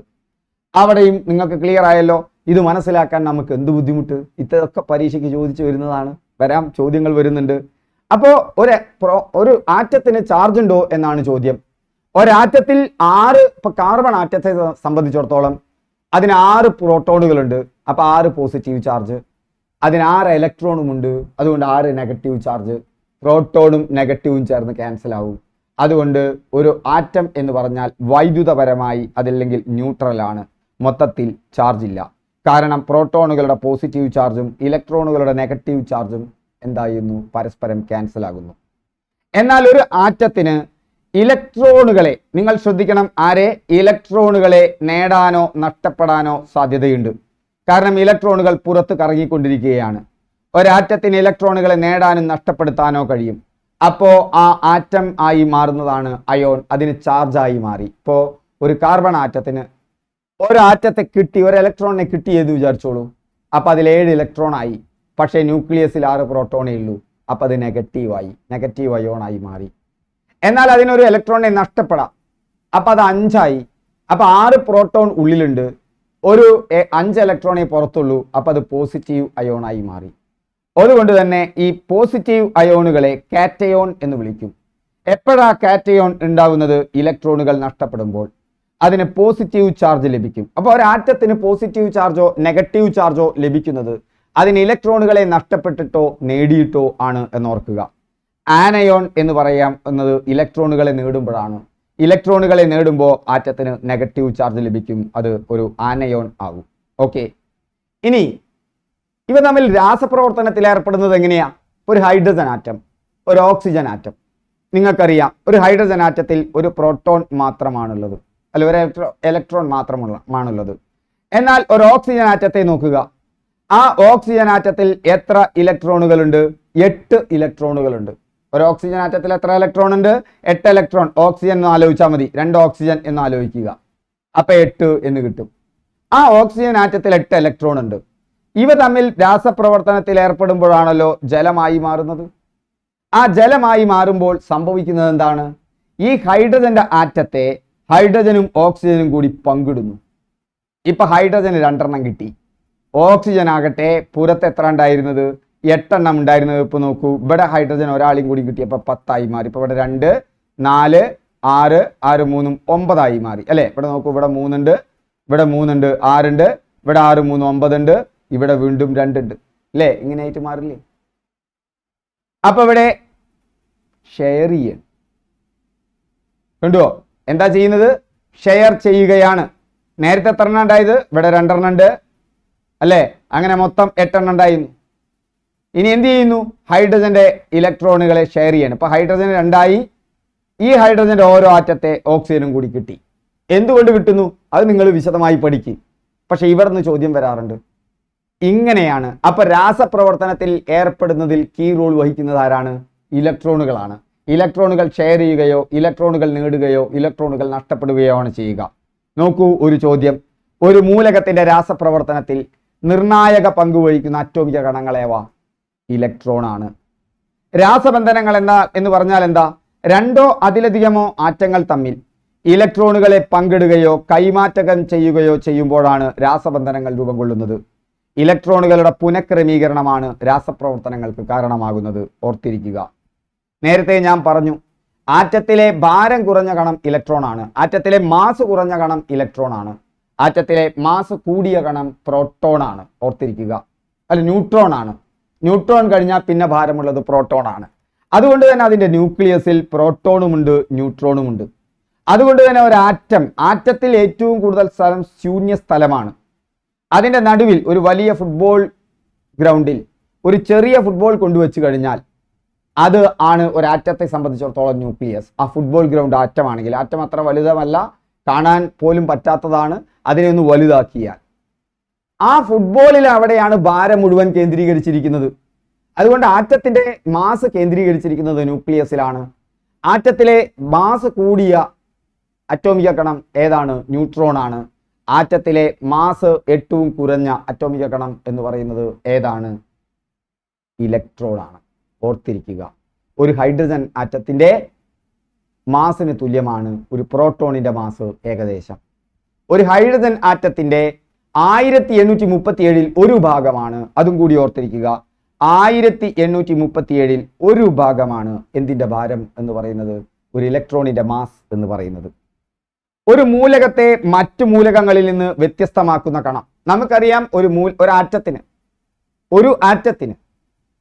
അവിടെയും നിങ്ങൾക്ക് ക്ലിയർ ആയല്ലോ. ഇത് മനസ്സിലാക്കാൻ നമുക്ക് എന്ത് ബുദ്ധിമുട്ട്? ഇതൊക്കെ പരീക്ഷയ്ക്ക് ചോദിച്ചു വരുന്നതാണ്, വരാം, ചോദ്യങ്ങൾ വരുന്നുണ്ട്. അപ്പോൾ ഒരു ആറ്റത്തിന് ചാർജ് ഉണ്ടോ എന്നാണ് ചോദ്യം. ഒരാറ്റത്തിൽ 6, ഇപ്പോൾ കാർബൺ ആറ്റത്തെ സംബന്ധിച്ചിടത്തോളം അതിന് 6 പ്രോട്ടോണുകളുണ്ട്. അപ്പോൾ 6 പോസിറ്റീവ് ചാർജ്, അതിന് 6 ഇലക്ട്രോണും ഉണ്ട്. അതുകൊണ്ട് 6 നെഗറ്റീവ് ചാർജ്. പ്രോട്ടോണും നെഗറ്റീവും ചേർന്ന് ക്യാൻസൽ ആവും. അതുകൊണ്ട് ഒരു ആറ്റം എന്ന് പറഞ്ഞാൽ വൈദ്യുതപരമായി അതല്ലെങ്കിൽ ന്യൂട്രലാണ്, മൊത്തത്തിൽ ചാർജ് ഇല്ല. കാരണം പ്രോട്ടോണുകളുടെ പോസിറ്റീവ് ചാർജും ഇലക്ട്രോണുകളുടെ നെഗറ്റീവ് ചാർജും എന്തായിരുന്നു? പരസ്പരം ക്യാൻസൽ ആകുന്നു. എന്നാൽ ഒരു ആറ്റത്തിന് ഇലക്ട്രോണുകളെ, നിങ്ങൾ ശ്രദ്ധിക്കണം, ഇലക്ട്രോണുകളെ നേടാനോ നഷ്ടപ്പെടാനോ സാധ്യതയുണ്ട്. കാരണം ഇലക്ട്രോണുകൾ പുറത്ത് കറങ്ങിക്കൊണ്ടിരിക്കുകയാണ്. ഒരാറ്റത്തിന് ഇലക്ട്രോണുകളെ നേടാനും നഷ്ടപ്പെടുത്താനോ കഴിയും. അപ്പോൾ ആ ആറ്റം ആയി മാറുന്നതാണ് അയോൺ. അതിന് ചാർജായി മാറി. ഇപ്പോൾ ഒരു കാർബൺ ആറ്റത്തിന് ഒരാറ്റത്തെ കിട്ടി, ഒരു ഇലക്ട്രോണിനെ കിട്ടിയെന്ന് വിചാരിച്ചോളൂ. അപ്പോൾ അതിൽ 7 ഇലക്ട്രോൺ ആയി. പക്ഷേ ന്യൂക്ലിയസിൽ 6 പ്രോട്ടോണേ ഉള്ളൂ. അപ്പോൾ അത് നെഗറ്റീവായി, നെഗറ്റീവ് അയോണായി മാറി. എന്നാൽ അതിനൊരു ഇലക്ട്രോണിനെ നഷ്ടപ്പെടാം. അപ്പോൾ അത് 5 ആയി. അപ്പോൾ 6 പ്രോട്ടോൺ ഉള്ളിലുണ്ട്, ഒരു 5 ഇലക്ട്രോണേ പുറത്തുള്ളൂ. അപ്പോൾ അത് പോസിറ്റീവ് അയോണായി മാറി. അതുകൊണ്ട് തന്നെ ഈ പോസിറ്റീവ് അയോണുകളെ കാറ്റയോൺ എന്ന് വിളിക്കും. എപ്പോഴാണ് കാറ്റയോൺ ഉണ്ടാവുന്നത്? ഇലക്ട്രോണുകൾ നഷ്ടപ്പെടുമ്പോൾ അതിന് പോസിറ്റീവ് ചാർജ് ലഭിക്കും. അപ്പോൾ ഒരു ആറ്റത്തിന് പോസിറ്റീവ് ചാർജോ നെഗറ്റീവ് ചാർജോ ലഭിക്കുന്നത് അതിന് ഇലക്ട്രോണുകളെ നഷ്ടപ്പെട്ടിട്ടോ നേടിയിട്ടോ ആണ് എന്നോർക്കുക. ആനയോൺ എന്ന് പറയാം എന്നത് ഇലക്ട്രോണുകളെ നേടുമ്പോഴാണ്. ഇലക്ട്രോണുകളെ നേടുമ്പോൾ ആറ്റത്തിന് നെഗറ്റീവ് ചാർജ് ലഭിക്കും, അത് ഒരു ആനയോൺ ആകും. ഓക്കെ, ഇനി ഇവ തമ്മിൽ രാസപ്രവർത്തനത്തിൽ ഏർപ്പെടുന്നത് എങ്ങനെയാ? ഒരു ഹൈഡ്രജൻ ആറ്റം, ഒരു ഓക്സിജൻ ആറ്റം. നിങ്ങൾക്കറിയാം, ഒരു ഹൈഡ്രജൻ ആറ്റത്തിൽ ഒരു പ്രോട്ടോൺ മാത്രമാണുള്ളത്, അല്ല ഒരു ഇലക്ട്രോൺ മാത്രമാണുള്ളത്. എന്നാൽ ഒരു ഓക്സിജൻ ആറ്റത്തെ നോക്കുക. ആ ഓക്സിജൻ ആറ്റത്തിൽ എത്ര ഇലക്ട്രോണുകളുണ്ട്? 8 ഇലക്ട്രോണുകളുണ്ട്. ഒരു ഓക്സിജൻ ആറ്റത്തിൽ എത്ര ഇലക്ട്രോൺ ഉണ്ട്? 8 ഇലക്ട്രോൺ. ഓക്സിജൻ എന്ന് ആലോചിച്ചാൽ മതി, 2 ഓക്സിജൻ എന്ന് ആലോചിക്കുക. അപ്പൊ 8 എന്ന് കിട്ടും. ആ ഓക്സിജൻ ആറ്റത്തിൽ 8 ഇലക്ട്രോൺ ഉണ്ട്. ഇവ തമ്മിൽ രാസപ്രവർത്തനത്തിൽ ഏർപ്പെടുമ്പോഴാണല്ലോ ജലമായി മാറുന്നത്. ആ ജലമായി മാറുമ്പോൾ സംഭവിക്കുന്നത് എന്താണ്? ഈ ഹൈഡ്രജന്റെ ആറ്റത്തെ ഹൈഡ്രജനും ഓക്സിജനും കൂടി പങ്കിടുന്നു. ഇപ്പൊ ഹൈഡ്രജന് 2 എണ്ണം കിട്ടി. ഓക്സിജൻ ആകട്ടെ പുറത്ത് എത്ര ഉണ്ടായിരുന്നത്? 8 എണ്ണം ഉണ്ടായിരുന്നത്. ഇപ്പൊ നോക്കൂ, ഇവിടെ ഹൈഡ്രജൻ ഒരാളെയും കൂടി കിട്ടിയപ്പോൾ 10 ആയി മാറി. ഇപ്പൊ ഇവിടെ 2, 4, 6 6 3 9 മാറി അല്ലേ? ഇവിടെ നോക്കൂ, ഇവിടെ 3 ഉണ്ട്, ഇവിടെ 3 ഉണ്ട്, 6 ഉണ്ട്, ഇവിടെ 6 3 9 ഉണ്ട്, ഇവിടെ വീണ്ടും 2 ഉണ്ട് അല്ലേ? ഇങ്ങനെയായിട്ട് മാറില്ലേ? അപ്പൊ ഇവിടെ ഷെയർ ചെയ്യണം. കണ്ടുവോ? എന്താ ചെയ്യുന്നത്? ഷെയർ ചെയ്യുകയാണ്. നേരത്തെ എത്ര എണ്ണം ഉണ്ടായത്? ഇവിടെ 2 എണ്ണം ഉണ്ട് അല്ലേ? അങ്ങനെ മൊത്തം 8 എണ്ണം ഉണ്ടായിരുന്നു. ഇനി എന്ത് ചെയ്യുന്നു? ഹൈഡ്രജന്റെ ഇലക്ട്രോണുകളെ ഷെയർ ചെയ്യണം. ഇപ്പൊ ഹൈഡ്രജൻ 2 ആയി. ഈ ഹൈഡ്രജന്റെ ഓരോ ആറ്റത്തെ ഓക്സിജനും കൂടി കിട്ടി. എന്തുകൊണ്ട് കിട്ടുന്നു? അത് നിങ്ങൾ വിശദമായി പഠിക്കും. പക്ഷെ ഇവിടുന്ന് ചോദ്യം വരാറുണ്ട്. ഇങ്ങനെയാണ്. അപ്പൊ രാസപ്രവർത്തനത്തിൽ ഏർപ്പെടുന്നതിൽ കീ റോൾ വഹിക്കുന്നത് ആരാണ്? ഇലക്ട്രോണുകളാണ്. ഇലക്ട്രോണുകൾ ഷെയർ ചെയ്യുകയോ ഇലക്ട്രോണുകൾ നേടുകയോ ഇലക്ട്രോണുകൾ നഷ്ടപ്പെടുകയോ ആണ് ചെയ്യുക. നോക്കൂ, ഒരു ചോദ്യം. ഒരു മൂലകത്തിന്റെ രാസപ്രവർത്തനത്തിൽ നിർണായക പങ്ക് വഹിക്കുന്ന അറ്റോമിക കണങ്ങളേവ? ഇലക്ട്രോൺ ആണ്. രാസബന്ധനങ്ങൾ എന്ന് പറഞ്ഞാൽ എന്താ? രണ്ടോ അതിലധികമോ ആറ്റങ്ങൾ തമ്മിൽ ഇലക്ട്രോണുകളെ പങ്കിടുകയോ കൈമാറ്റം ചെയ്യുകയോ ചെയ്യുമ്പോഴാണ് രാസബന്ധനങ്ങൾ രൂപം കൊള്ളുന്നത്. ഇലക്ട്രോണുകളുടെ പുനഃക്രമീകരണമാണ് രാസപ്രവർത്തനങ്ങൾക്ക് കാരണമാകുന്നത്. ഓർത്തിരിക്കുക. നേരത്തെ ഞാൻ പറഞ്ഞു, ആറ്റത്തിലെ ഭാരം കുറഞ്ഞ കണം ഇലക്ട്രോൺ ആണ്. ആറ്റത്തിലെ മാസ് കുറഞ്ഞ കണം ഇലക്ട്രോൺ ആണ്. ആറ്റത്തിലെ മാസ് കൂടിയ കണം പ്രോട്ടോൺ ആണ്. ഓർത്തിരിക്കുക. അല്ല, ന്യൂട്രോൺ ആണ്. ന്യൂട്രോൺ കഴിഞ്ഞാൽ പിന്നെ ഭാരമുള്ളത് പ്രോട്ടോൺ ആണ്. അതുകൊണ്ട് തന്നെ അതിൻ്റെ ന്യൂക്ലിയസിൽ പ്രോട്ടോണുമുണ്ട്, ന്യൂട്രോണുമുണ്ട്. അതുകൊണ്ട് തന്നെ ഒരു ആറ്റത്തിൽ ഏറ്റവും കൂടുതൽ സ്ഥലം ശൂന്യ സ്ഥലമാണ്. അതിൻ്റെ നടുവിൽ ഒരു വലിയ ഫുട്ബോൾ ഗ്രൗണ്ടിൽ ഒരു ചെറിയ ഫുട്ബോൾ കൊണ്ടുവച്ച് കഴിഞ്ഞാൽ അത് ആണ് ഒരു ആറ്റത്തെ സംബന്ധിച്ചിടത്തോളം ന്യൂക്ലിയസ്. ആ ഫുട്ബോൾ ഗ്രൗണ്ട് ആറ്റമാണെങ്കിൽ, ആറ്റം അത്ര വലുതമല്ല, കാണാൻ പോലും പറ്റാത്തതാണ്. അതിനെ ഒന്ന് വലുതാക്കിയാൽ ആ ഫുട്ബോളിൽ അവിടെയാണ് ഭാരം മുഴുവൻ കേന്ദ്രീകരിച്ചിരിക്കുന്നത്. അതുകൊണ്ട് ആറ്റത്തിന്റെ മാസ് കേന്ദ്രീകരിച്ചിരിക്കുന്നത് ന്യൂക്ലിയസിലാണ്. ആറ്റത്തിലെ മാസ് കൂടിയ അറ്റോമിക കണം ഏതാണ്? ന്യൂട്രോൺ ആണ്. ആറ്റത്തിലെ മാസ് ഏറ്റവും കുറഞ്ഞ അറ്റോമിക കണം എന്ന് പറയുന്നത് ഏതാണ്? ഇലക്ട്രോൺ ആണ്. ഓർത്തിരിക്കുക. ഒരു ഹൈഡ്രജൻ ആറ്റത്തിന്റെ മാസിന് തുല്യമാണ് ഒരു പ്രോട്ടോണിന്റെ മാസ് ഏകദേശം. ഒരു ഹൈഡ്രജൻ ആറ്റത്തിന്റെ 1837 ഒരു ഭാഗമാണ്. അതും കൂടി ഓർത്തിരിക്കുക. 1837 ഒരു ഭാഗമാണ് എന്തിന്റെ ഭാരം എന്ന് പറയുന്നത്? ഒരു ഇലക്ട്രോണിന്റെ മാസ് എന്ന് പറയുന്നത്. ഒരു മൂലകത്തെ മറ്റു മൂലകങ്ങളിൽ നിന്ന് വ്യത്യസ്തമാക്കുന്ന കണം. നമുക്കറിയാം, ഒരു ആറ്റത്തിന്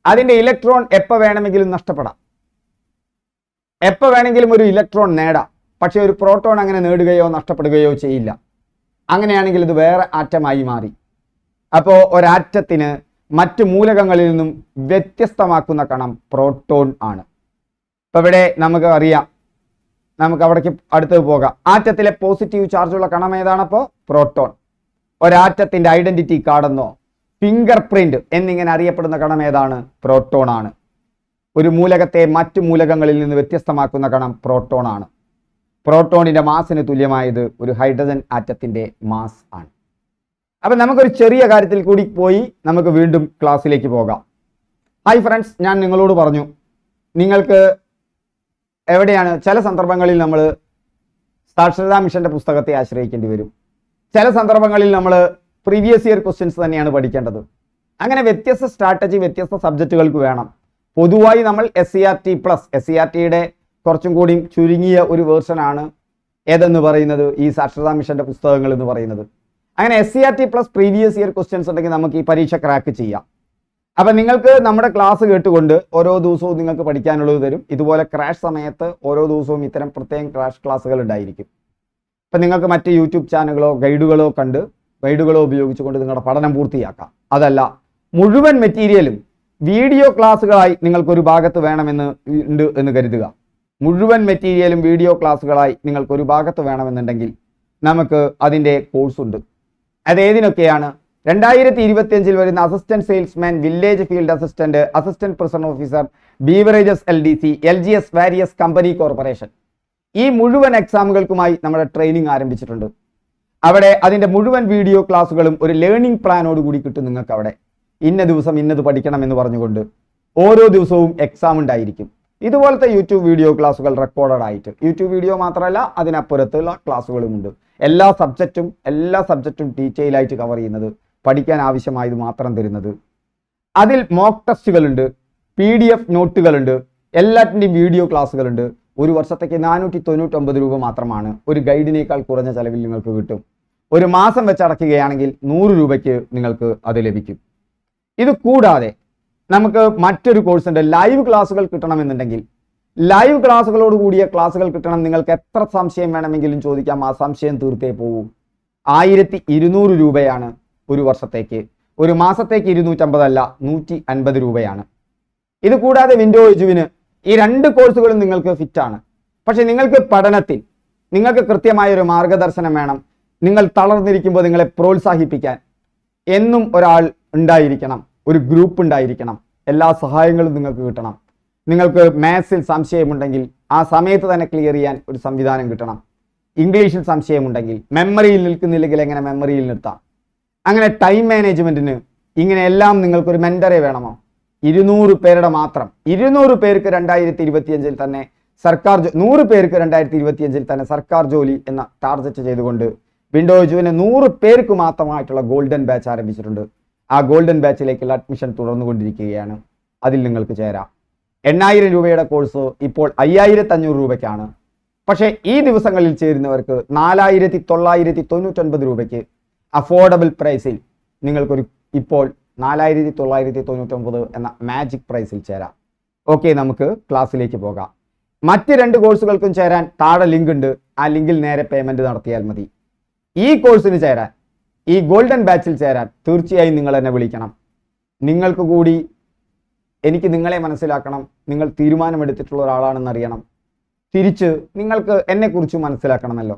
അതിന്റെ ഇലക്ട്രോൺ എപ്പോൾ വേണമെങ്കിലും നഷ്ടപ്പെടാം, എപ്പോൾ വേണമെങ്കിലും ഒരു ഇലക്ട്രോൺ നേടാം. പക്ഷേ ഒരു പ്രോട്ടോൺ അങ്ങനെ നേടുകയോ നഷ്ടപ്പെടുകയോ ചെയ്യില്ല. അങ്ങനെയാണെങ്കിൽ ഇത് വേറെ ആറ്റമായി മാറി. അപ്പോൾ ഒരാറ്റത്തിന് മറ്റു മൂലകങ്ങളിൽ നിന്നും വ്യത്യസ്തമാക്കുന്ന കണം പ്രോട്ടോൺ ആണ്. ഇപ്പം ഇവിടെ നമുക്ക് അറിയാം, നമുക്ക് അവിടേക്ക് അടുത്ത് പോകാം. ആറ്റത്തിലെ പോസിറ്റീവ് ചാർജുള്ള കണം ഏതാണ്? അപ്പോൾ പ്രോട്ടോൺ. ഒരാറ്റത്തിന്റെ ഐഡന്റിറ്റി കാർഡെന്നോ ഫിംഗർ പ്രിന്റ് എന്നിങ്ങനെ അറിയപ്പെടുന്ന കണം ഏതാണ്? പ്രോട്ടോൺ ആണ്. ഒരു മൂലകത്തെ മറ്റു മൂലകങ്ങളിൽ നിന്ന് വ്യത്യസ്തമാക്കുന്ന കണം പ്രോട്ടോൺ ആണ്. പ്രോട്ടോണിന്റെ മാസിന് തുല്യമായത് ഒരു ഹൈഡ്രജൻ ആറ്റത്തിന്റെ മാസ് ആണ്. അപ്പം നമുക്കൊരു ചെറിയ കാര്യത്തിൽ കൂടി പോയി നമുക്ക് വീണ്ടും ക്ലാസ്സിലേക്ക് പോകാം. ഹായ് ഫ്രണ്ട്സ്, ഞാൻ നിങ്ങളോട് പറഞ്ഞു, നിങ്ങൾക്ക് എവിടെയാണ് ചില സന്ദർഭങ്ങളിൽ നമ്മൾ സാക്ഷരതാ മിഷന്റെ പുസ്തകത്തെ ആശ്രയിക്കേണ്ടി വരും. ചില സന്ദർഭങ്ങളിൽ നമ്മൾ പ്രീവിയസ് ഇയർ ക്വസ്റ്റ്യൻസ് തന്നെയാണ് പഠിക്കേണ്ടത്. അങ്ങനെ വ്യത്യസ്ത സ്ട്രാറ്റജി വ്യത്യസ്ത സബ്ജക്റ്റുകൾക്ക് വേണം. പൊതുവായി നമ്മൾ SCRT+, കുറച്ചും കൂടി ചുരുങ്ങിയ ഒരു വേർഷനാണ് ഏതെന്ന് പറയുന്നത് ഈ സാക്ഷരതാ മിഷന്റെ പുസ്തകങ്ങൾ എന്ന് പറയുന്നത്. അങ്ങനെ SCRT+ പ്രീവിയസ് ഇയർ ക്വസ്റ്റ്യൻസ് ഉണ്ടെങ്കിൽ നമുക്ക് ഈ പരീക്ഷ ക്രാക്ക് ചെയ്യാം. അപ്പം നിങ്ങൾക്ക് നമ്മുടെ ക്ലാസ് കേട്ടുകൊണ്ട് ഓരോ ദിവസവും നിങ്ങൾക്ക് പഠിക്കാനുള്ളത് തരും. ഇതുപോലെ ക്രാഷ് സമയത്ത് ഓരോ ദിവസവും ഇത്തരം പ്രത്യേകം ക്രാഷ് ക്ലാസ്സുകൾ ഉണ്ടായിരിക്കും. അപ്പം നിങ്ങൾക്ക് മറ്റ് യൂട്യൂബ് ചാനലുകളോ ഗൈഡുകളോ ഉപയോഗിച്ചുകൊണ്ട് നിങ്ങളുടെ പഠനം പൂർത്തിയാക്കാം. അതല്ല, മുഴുവൻ മെറ്റീരിയലും വീഡിയോ ക്ലാസ്സുകളായി നിങ്ങൾക്കൊരു ഭാഗത്ത് വേണമെന്ന് കരുതുക. മുഴുവൻ മെറ്റീരിയലും വീഡിയോ ക്ലാസ്സുകളായി നിങ്ങൾക്കൊരു ഭാഗത്ത് വേണമെന്നുണ്ടെങ്കിൽ നമുക്ക് അതിൻ്റെ കോഴ്സുണ്ട്. അതേതിനൊക്കെയാണ്? 2025 വരുന്ന assistant salesman, village field assistant, assistant prison officer, beverages LDC, LGS various company corporation, ഈ മുഴുവൻ എക്സാമുകൾക്കുമായി നമ്മുടെ ട്രെയിനിങ് ആരംഭിച്ചിട്ടുണ്ട്. അവിടെ അതിൻ്റെ മുഴുവൻ വീഡിയോ ക്ലാസ്സുകളും ഒരു ലേണിംഗ് പ്ലാനോട് കൂടി കിട്ടും. നിങ്ങൾക്ക് അവിടെ ഇന്ന ദിവസം ഇന്നത് പഠിക്കണം എന്ന് പറഞ്ഞുകൊണ്ട് ഓരോ ദിവസവും എക്സാം ഉണ്ടായിരിക്കും. ഇതുപോലത്തെ യൂട്യൂബ് വീഡിയോ ക്ലാസ്സുകൾ റെക്കോർഡഡ് ആയിട്ട്, യൂട്യൂബ് വീഡിയോ മാത്രമല്ല അതിനപ്പുറത്തുള്ള ക്ലാസ്സുകളുമുണ്ട്. എല്ലാ സബ്ജക്റ്റും ഡീറ്റെയിൽ ആയിട്ട് കവർ ചെയ്യുന്നത്, പഠിക്കാൻ ആവശ്യമായത് മാത്രം തരുന്നത്. അതിൽ മോക്ക് ടെസ്റ്റുകളുണ്ട്, PDF നോട്ടുകളുണ്ട്, എല്ലാറ്റിൻ്റെയും വീഡിയോ ക്ലാസ്സുകളുണ്ട്. ഒരു വർഷത്തേക്ക് 499 രൂപ മാത്രമാണ്. ഒരു ഗൈഡിനേക്കാൾ കുറഞ്ഞ ചെലവിൽ നിങ്ങൾക്ക് കിട്ടും. ഒരു മാസം വെച്ച് അടയ്ക്കുകയാണെങ്കിൽ 100 രൂപയ്ക്ക് നിങ്ങൾക്ക് അത് ലഭിക്കും. ഇത് കൂടാതെ നമുക്ക് മറ്റൊരു കോഴ്സ് ഉണ്ട്. ലൈവ് ക്ലാസ്സുകൾ കിട്ടണമെന്നുണ്ടെങ്കിൽ ലൈവ് ക്ലാസ്സുകളോട് കൂടിയ ക്ലാസ്സുകൾ കിട്ടണം. നിങ്ങൾക്ക് എത്ര സംശയം വേണമെങ്കിലും ചോദിക്കാം, ആ സംശയം തീർത്തേ പോകൂ. 1200 രൂപയാണ് ഒരു വർഷത്തേക്ക്. ഒരു മാസത്തേക്ക് 250 അല്ല, 150 രൂപയാണ്. ഇത് കൂടാതെ വിൻഡോ എജുവിന് ഈ 2 കോഴ്സുകളും നിങ്ങൾക്ക് ഫിറ്റാണ്. പക്ഷെ നിങ്ങൾക്ക് പഠനത്തിൽ നിങ്ങൾക്ക് കൃത്യമായ ഒരു മാർഗദർശനം വേണം. നിങ്ങൾ തളർന്നിരിക്കുമ്പോൾ നിങ്ങളെ പ്രോത്സാഹിപ്പിക്കാൻ എന്നും ഒരാൾ ഉണ്ടായിരിക്കണം, ഒരു ഗ്രൂപ്പ് ഉണ്ടായിരിക്കണം. എല്ലാ സഹായങ്ങളും നിങ്ങൾക്ക് കിട്ടണം. നിങ്ങൾക്ക് മാത്സിൽ സംശയമുണ്ടെങ്കിൽ ആ സമയത്ത് തന്നെ ക്ലിയർ ചെയ്യാൻ ഒരു സംവിധാനം കിട്ടണം. ഇംഗ്ലീഷിൽ സംശയമുണ്ടെങ്കിൽ, മെമ്മറിയിൽ നിൽക്കുന്നില്ലെങ്കിൽ എങ്ങനെ മെമ്മറിയിൽ നിർത്താം, അങ്ങനെ ടൈം മാനേജ്മെന്റിന് ഇങ്ങനെയെല്ലാം നിങ്ങൾക്കൊരു മെന്ററെ വേണമോ? 200 പേരുടെ മാത്രം 200 പേർക്ക് 2025 തന്നെ സർക്കാർ 100 പേർക്ക് 2025 തന്നെ സർക്കാർ ജോലി എന്ന ടാർഗറ്റ് ചെയ്തുകൊണ്ട് വിൻഡോ എജുവിന് 100 പേർക്ക് മാത്രമായിട്ടുള്ള ഗോൾഡൻ ബാച്ച് ആരംഭിച്ചിട്ടുണ്ട്. ആ ഗോൾഡൻ ബാച്ചിലേക്കുള്ള അഡ്മിഷൻ തുടർന്നുകൊണ്ടിരിക്കുകയാണ്. അതിൽ നിങ്ങൾക്ക് ചേരാം. 8000 രൂപയുടെ കോഴ്സ് ഇപ്പോൾ 5500 രൂപയ്ക്കാണ്. പക്ഷേ ഈ ദിവസങ്ങളിൽ ചേരുന്നവർക്ക് 4999 രൂപയ്ക്ക് അഫോർഡബിൾ പ്രൈസിൽ നിങ്ങൾക്കൊരു ഇപ്പോൾ 4999 എന്ന മാജിക് പ്രൈസിൽ ചേരാം. ഓക്കെ, നമുക്ക് ക്ലാസ്സിലേക്ക് പോകാം. മറ്റ് 2 കോഴ്സുകൾക്കും ചേരാൻ താഴെ ലിങ്ക് ഉണ്ട്. ആ ലിങ്കിൽ നേരെ പേയ്മെന്റ് നടത്തിയാൽ മതി. ഈ കോഴ്സിന് ചേരാൻ, ഈ ഗോൾഡൻ ബാച്ചിൽ ചേരാൻ തീർച്ചയായും നിങ്ങൾ എന്നെ വിളിക്കണം. നിങ്ങൾക്ക് കൂടി എനിക്ക് നിങ്ങളെ മനസ്സിലാക്കണം. നിങ്ങൾ തീരുമാനമെടുത്തിട്ടുള്ള ഒരാളാണെന്ന് അറിയണം. തിരിച്ച് നിങ്ങൾക്ക് എന്നെക്കുറിച്ച് മനസ്സിലാക്കണമല്ലോ.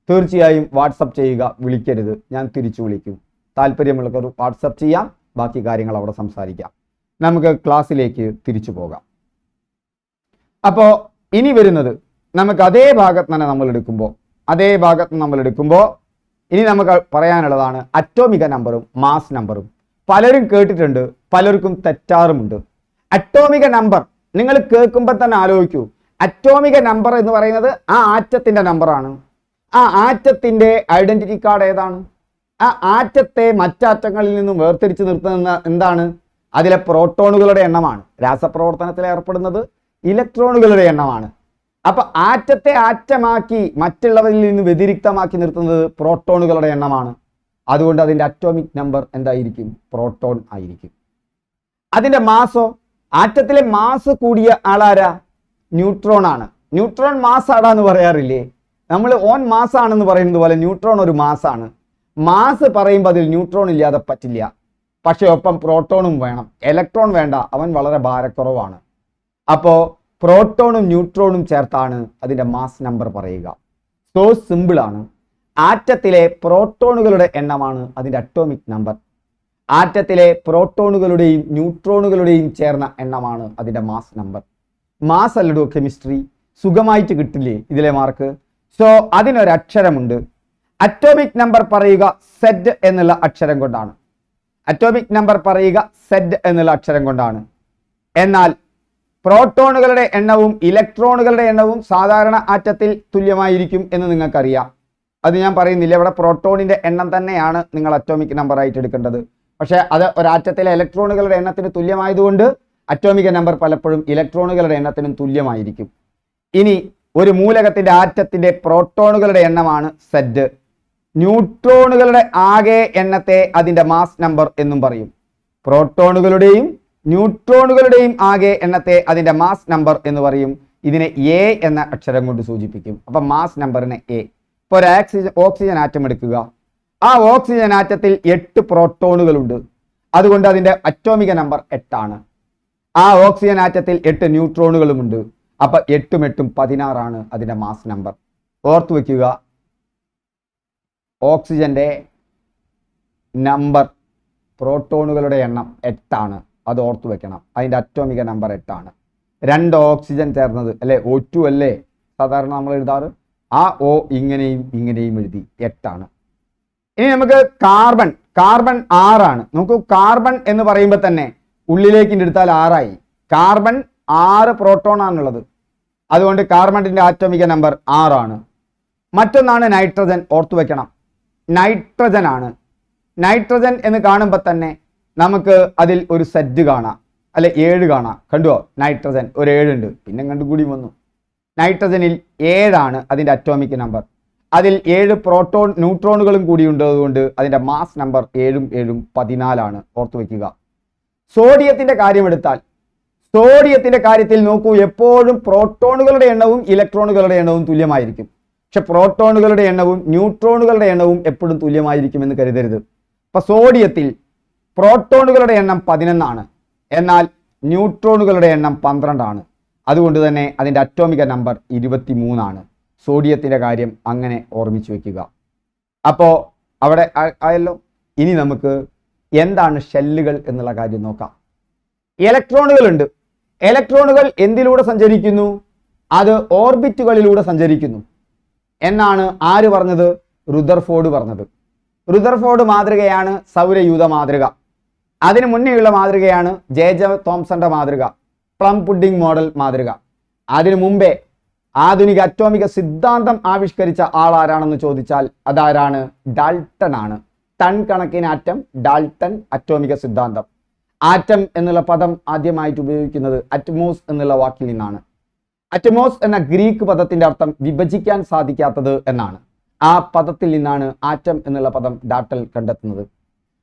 തീർച്ചയായും വാട്സപ്പ് ചെയ്യുക, വിളിക്കരുത്. ഞാൻ തിരിച്ചു വിളിക്കും. താല്പര്യമുള്ളവർ വാട്സപ്പ് ചെയ്യാം. ബാക്കി കാര്യങ്ങൾ അവിടെ സംസാരിക്കാം. നമുക്ക് ക്ലാസ്സിലേക്ക് തിരിച്ചു പോകാം. അപ്പോൾ ഇനി വരുന്നത് നമുക്ക് അതേ ഭാഗത്ത് തന്നെ നമ്മൾ എടുക്കുമ്പോൾ ഇനി നമുക്ക് പറയാനുള്ളതാണ് അറ്റോമിക നമ്പറും മാസ് നമ്പറും. പലരും കേട്ടിട്ടുണ്ട്, പലർക്കും തെറ്റാറുമുണ്ട്. അറ്റോമിക നമ്പർ നിങ്ങൾ കേൾക്കുമ്പോൾ തന്നെ ആലോചിക്കൂ. അറ്റോമിക നമ്പർ എന്ന് പറയുന്നത് ആ ആറ്റത്തിന്റെ നമ്പറാണ്. ആ ആറ്റത്തിന്റെ ഐഡന്റിറ്റി കാർഡ് ഏതാണ്? ആ ആറ്റത്തെ മറ്റാറ്റങ്ങളിൽ നിന്നും വേർതിരിച്ച് നിർത്തുന്ന എന്താണ്? അതിലെ പ്രോട്ടോണുകളുടെ എണ്ണമാണ്. രാസപ്രവർത്തനത്തിൽ ഏർപ്പെടുന്നത് ഇലക്ട്രോണുകളുടെ എണ്ണമാണ്. അപ്പൊ ആറ്റത്തെ ആറ്റമാക്കി മറ്റുള്ളവരിൽ നിന്ന് വ്യതിരിക്തമാക്കി നിർത്തുന്നത് പ്രോട്ടോണുകളുടെ എണ്ണമാണ്. അതുകൊണ്ട് അതിന്റെ അറ്റോമിക് നമ്പർ എന്തായിരിക്കും? പ്രോട്ടോൺ ആയിരിക്കും. അതിന്റെ മാസോ, ആറ്റത്തിലെ മാസ് കൂടിയ ആളാരാ? ന്യൂട്രോൺ ആണ്. ന്യൂട്രോൺ മാസ് ആടാന്ന് പറയാറില്ലേ? നമ്മൾ ഓൻ മാസ് ആണെന്ന് പറയുന്നത് പോലെ ന്യൂട്രോൺ ഒരു മാസാണ്. മാസ് പറയുമ്പോൾ അതിൽ ന്യൂട്രോൺ ഇല്ലാതെ പറ്റില്ല. പക്ഷെ ഒപ്പം പ്രോട്ടോണും വേണം. ഇലക്ട്രോൺ വേണ്ട, അവൻ വളരെ ഭാരക്കുറവാണ്. അപ്പോൾ പ്രോട്ടോണും ന്യൂട്രോണും ചേർത്താണ് അതിൻ്റെ മാസ് നമ്പർ പറയുക. സോ സിമ്പിൾ ആണ്. ആറ്റത്തിലെ പ്രോട്ടോണുകളുടെ എണ്ണമാണ് അതിൻ്റെ അറ്റോമിക് നമ്പർ. ആറ്റത്തിലെ പ്രോട്ടോണുകളുടെയും ന്യൂട്രോണുകളുടെയും ചേർന്ന എണ്ണമാണ് അതിൻ്റെ മാസ് നമ്പർ. മാസ് അല്ലടോ കെമിസ്ട്രി, സുഖമായിട്ട് കിട്ടില്ലേ ഇതിലെ മാർക്ക്? സോ അതിനൊരക്ഷരമുണ്ട്. അറ്റോമിക് നമ്പർ പറയുക സെഡ് എന്നുള്ള അക്ഷരം കൊണ്ടാണ്. അറ്റോമിക് നമ്പർ പറയുക സെഡ് എന്നുള്ള അക്ഷരം കൊണ്ടാണ്. എന്നാൽ പ്രോട്ടോണുകളുടെ എണ്ണവും ഇലക്ട്രോണുകളുടെ എണ്ണവും സാധാരണ ആറ്റത്തിൽ തുല്യമായിരിക്കും എന്ന് നിങ്ങൾക്കറിയാം. അത് ഞാൻ പറയുന്നില്ല. ഇവിടെ പ്രോട്ടോണിന്റെ എണ്ണം തന്നെയാണ് നിങ്ങൾ അറ്റോമിക് നമ്പർ ആയിട്ട് എടുക്കേണ്ടത്. പക്ഷേ അത് ഒരാറ്റത്തിലെ ഇലക്ട്രോണുകളുടെ എണ്ണത്തിന് തുല്യമായതുകൊണ്ട് അറ്റോമിക നമ്പർ പലപ്പോഴും ഇലക്ട്രോണുകളുടെ എണ്ണത്തിനും തുല്യമായിരിക്കും. ഇനി ഒരു മൂലകത്തിന്റെ ആറ്റത്തിന്റെ പ്രോട്ടോണുകളുടെ എണ്ണമാണ് സെഡ്. ന്യൂട്രോണുകളുടെ ആകെ എണ്ണത്തെ അതിന്റെ മാസ് നമ്പർ എന്നും പറയും. പ്രോട്ടോണുകളുടെയും ന്യൂട്രോണുകളുടെയും ആകെ എണ്ണത്തെ അതിന്റെ മാസ് നമ്പർ എന്ന് പറയും. ഇതിനെ എ എന്ന അക്ഷരം കൊണ്ട് സൂചിപ്പിക്കും. അപ്പം മാസ് നമ്പറിനെ എ. ഇപ്പോൾ ഒരു ഓക്സിജൻ ആറ്റം എടുക്കുക. ആ ഓക്സിജൻ ആറ്റത്തിൽ 8 പ്രോട്ടോണുകളുണ്ട്. അതുകൊണ്ട് അതിന്റെ അറ്റോമിക നമ്പർ 8 ആണ്. ആ ഓക്സിജൻ ആറ്റത്തിൽ 8 ന്യൂട്രോണുകളുമുണ്ട്. അപ്പൊ 8 ഉം 8 ഉം 16 ആണ് അതിന്റെ മാസ് നമ്പർ. ഓർത്തു വെക്കുക, ഓക്സിജന്റെ നമ്പർ, പ്രോട്ടോണുകളുടെ എണ്ണം 8 ആണ്. അത് ഓർത്തു വെക്കണം. അതിന്റെ അറ്റോമിക നമ്പർ 8 ആണ്. 2 ഓക്സിജൻ ചേർന്നത് അല്ലെ, O2 അല്ലേ സാധാരണ നമ്മൾ എഴുതാറ്. ആ O ഇങ്ങനെയും ഇങ്ങനെയും എഴുതി 8 ആണ്. ഇനി നമുക്ക് കാർബൺ 6 ആണ്. നമുക്ക് കാർബൺ എന്ന് പറയുമ്പോൾ തന്നെ ഉള്ളിലേക്ക് എടുത്താൽ 6 ആയി. കാർബൺ 6 പ്രോട്ടോൺ ആണുള്ളത്. അതുകൊണ്ട് കാർബണിന്റെ ആറ്റോമിക നമ്പർ 6 ആണ്. മറ്റൊന്നാണ് നൈട്രജൻ. ഓർത്തു വെക്കണം, നൈട്രജൻ ആണ്. നൈട്രജൻ എന്ന് കാണുമ്പോൾ തന്നെ നമുക്ക് അതിൽ ഒരു സെറ്റ് കാണാം, അല്ലെ 7 കാണാം. കണ്ടുവോ? നൈട്രജൻ ഒരു 7 ഉണ്ട്. പിന്നെ കണ്ടുകൂടി വന്നു. നൈട്രജനിൽ 7 അതിൻ്റെ അറ്റോമിക് നമ്പർ. അതിൽ 7 പ്രോട്ടോൺ ന്യൂട്രോണുകളും കൂടി ഉള്ളതുകൊണ്ട് അതിൻ്റെ മാസ് നമ്പർ 7 14 ഓർത്തു വയ്ക്കുക. സോഡിയത്തിന്റെ കാര്യമെടുത്താൽ സോഡിയത്തിന്റെ കാര്യത്തിൽ നോക്കൂ, എപ്പോഴും പ്രോട്ടോണുകളുടെ എണ്ണവും ഇലക്ട്രോണുകളുടെ എണ്ണവും തുല്യമായിരിക്കും. പക്ഷെ പ്രോട്ടോണുകളുടെ എണ്ണവും ന്യൂട്രോണുകളുടെ എണ്ണവും എപ്പോഴും തുല്യമായിരിക്കുമെന്ന് കരുതരുത്. അപ്പൊ സോഡിയത്തിൽ പ്രോട്ടോണുകളുടെ എണ്ണം 11 എന്നാൽ ന്യൂട്രോണുകളുടെ എണ്ണം 12 അതുകൊണ്ട് തന്നെ അതിൻ്റെ അറ്റോമിക നമ്പർ 23 സോഡിയത്തിന്റെ കാര്യം അങ്ങനെ ഓർമ്മിച്ചു വെക്കുക. അപ്പോൾ അവിടെ ആയല്ലോ. ഇനി നമുക്ക് എന്താണ് ഷെല്ലുകൾ എന്നുള്ള കാര്യം നോക്കാം. ഇലക്ട്രോണുകളുണ്ട്. ഇലക്ട്രോണുകൾ എന്തിലൂടെ സഞ്ചരിക്കുന്നു? അത് ഓർബിറ്റുകളിലൂടെ സഞ്ചരിക്കുന്നു എന്നാണ് ആര് പറഞ്ഞത്? റുദർഫോർഡ് പറഞ്ഞത്. റുദർഫോർഡ് മാതൃകയാണ് സൗരയൂഥ മാതൃക. അതിനു മുന്നേയുള്ള മാതൃകയാണ് ജെ തോംസന്റെ മാതൃക, പ്ലം പുഡിംഗ് മോഡൽ മാതൃക. അതിനു മുമ്പേ ആധുനിക അറ്റോമിക സിദ്ധാന്തം ആവിഷ്കരിച്ച ആൾ ആരാണെന്ന് ചോദിച്ചാൽ അതാരാണ്? ഡാൾട്ടൺ ആണ്. ടൺ കണക്കിന് ആറ്റം, ഡാൾട്ടൺ അറ്റോമിക സിദ്ധാന്തം. ആറ്റം എന്നുള്ള പദം ആദ്യമായിട്ട് ഉപയോഗിക്കുന്നത് അറ്റ്മോസ് എന്നുള്ള വാക്കിൽ നിന്നാണ്. അറ്റ്മോസ് എന്ന ഗ്രീക്ക് പദത്തിന്റെ അർത്ഥം വിഭജിക്കാൻ സാധിക്കാത്തത് എന്നാണ്. ആ പദത്തിൽ നിന്നാണ് ആറ്റം എന്നുള്ള പദം ഡാൾട്ടൺ കണ്ടെത്തുന്നത്.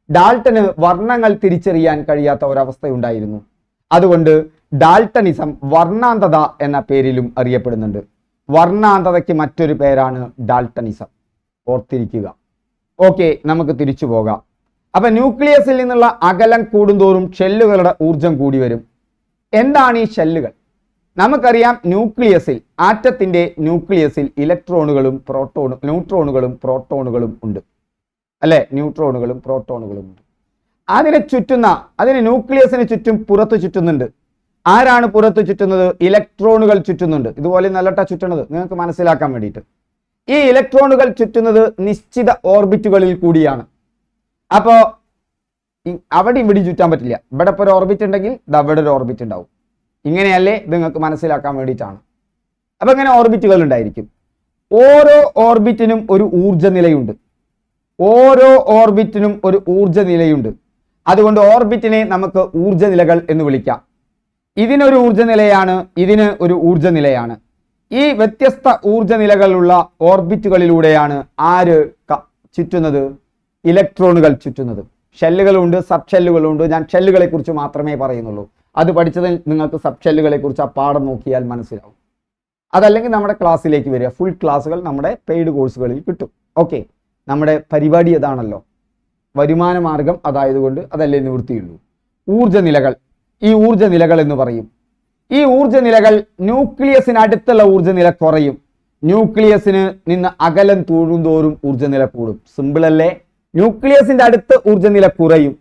ഡാൾട്ടന് വർണ്ണങ്ങൾ തിരിച്ചറിയാൻ കഴിയാത്ത ഒരവസ്ഥയുണ്ടായിരുന്നു. അതുകൊണ്ട് ഡാൾട്ടണിസം വർണ്ണാന്തത എന്ന പേരിലും അറിയപ്പെടുന്നുണ്ട്. വർണ്ണാന്തതയ്ക്ക് മറ്റൊരു പേരാണ് ഡാൾട്ടണിസം. ഓർത്തിരിക്കുക. ഓക്കെ, നമുക്ക് തിരിച്ചു പോകാം. അപ്പൊ ന്യൂക്ലിയസിൽ നിന്നുള്ള അകലം കൂടുന്തോറും ഷെല്ലുകളുടെ ഊർജം കൂടി വരും. എന്താണ് ഈ ഷെല്ലുകൾ? നമുക്കറിയാം, ന്യൂക്ലിയസിൽ, ആറ്റത്തിന്റെ ന്യൂക്ലിയസിൽ ഇലക്ട്രോണുകളും ന്യൂട്രോണുകളും പ്രോട്ടോണുകളും ഉണ്ട് അല്ലെ? ന്യൂട്രോണുകളും പ്രോട്ടോണുകളും ഉണ്ട്. അതിന് ന്യൂക്ലിയസിന് ചുറ്റും പുറത്തു ചുറ്റുന്നുണ്ട്. ആരാണ് പുറത്തു ചുറ്റുന്നത്? ഇലക്ട്രോണുകൾ ചുറ്റുന്നുണ്ട്. ഇതുപോലെ നല്ലട്ട ചുറ്റുന്നത് നിങ്ങൾക്ക് മനസ്സിലാക്കാൻ വേണ്ടിയിട്ട്. ഈ ഇലക്ട്രോണുകൾ ചുറ്റുന്നത് നിശ്ചിത ഓർബിറ്റുകളിൽ കൂടിയാണ്. അപ്പോൾ അവിടെ ഇവിടെ ചുറ്റാൻ പറ്റില്ല. ഇവിടെ ഇപ്പോൾ ഒരു ഓർബിറ്റ് ഉണ്ടെങ്കിൽ അവിടെ ഒരു ഓർബിറ്റ് ഉണ്ടാവും. ഇങ്ങനെയല്ലേ? ഇത് നിങ്ങൾക്ക് മനസ്സിലാക്കാൻ വേണ്ടിയിട്ടാണ്. അപ്പൊ ഇങ്ങനെ ഓർബിറ്റുകൾ ഉണ്ടായിരിക്കും. ഓരോ ഓർബിറ്റിനും ഒരു ഊർജ്ജ നിലയുണ്ട്. അതുകൊണ്ട് ഓർബിറ്റിനെ നമുക്ക് ഊർജ്ജ നിലകൾ എന്ന് വിളിക്കാം. ഇതിനൊരു ഊർജ്ജ നിലയാണ്, ഇതിന് ഒരു ഊർജ്ജ നിലയാണ്. ഈ വ്യത്യസ്ത ഊർജ്ജ നിലകളുള്ള ഓർബിറ്റുകളിലൂടെയാണ് ആര് ചുറ്റുന്നത്? ഇലക്ട്രോണുകൾ ചുറ്റുന്നത്. ഷെല്ലുകളുണ്ട്, സബ് ഷെല്ലുകളുണ്ട്. ഞാൻ ഷെല്ലുകളെ കുറിച്ച് മാത്രമേ പറയുന്നുള്ളൂ. അത് പഠിച്ചതിൽ നിങ്ങൾക്ക് സബ് ഷെല്ലുകളെ കുറിച്ച് ആ പാഠം നോക്കിയാൽ മനസ്സിലാവും. അതല്ലെങ്കിൽ നമ്മുടെ ക്ലാസ്സിലേക്ക് വരിക. ഫുൾ ക്ലാസ്സുകൾ നമ്മുടെ പെയ്ഡ് കോഴ്സുകളിൽ കിട്ടും. ഓക്കെ, നമ്മുടെ പരിപാടി അതാണല്ലോ, വരുമാന മാർഗം അതായതുകൊണ്ട് അതല്ലേ നിവൃത്തിയുള്ളൂ. ഊർജ്ജ നിലകൾ, ഈ ഊർജ്ജ നിലകൾ എന്ന് പറയും. ഈ ഊർജ്ജ നിലകൾ ന്യൂക്ലിയസിന് അടുത്തുള്ള ഊർജ്ജ നില കുറയും. ന്യൂക്ലിയസിന് നിന്ന് അകലം തോറും ഊർജ്ജ നില കൂടും. സിമ്പിൾ അല്ലേ? ന്യൂക്ലിയസിന്റെ അടുത്ത് ഊർജ്ജ നില കുറയും.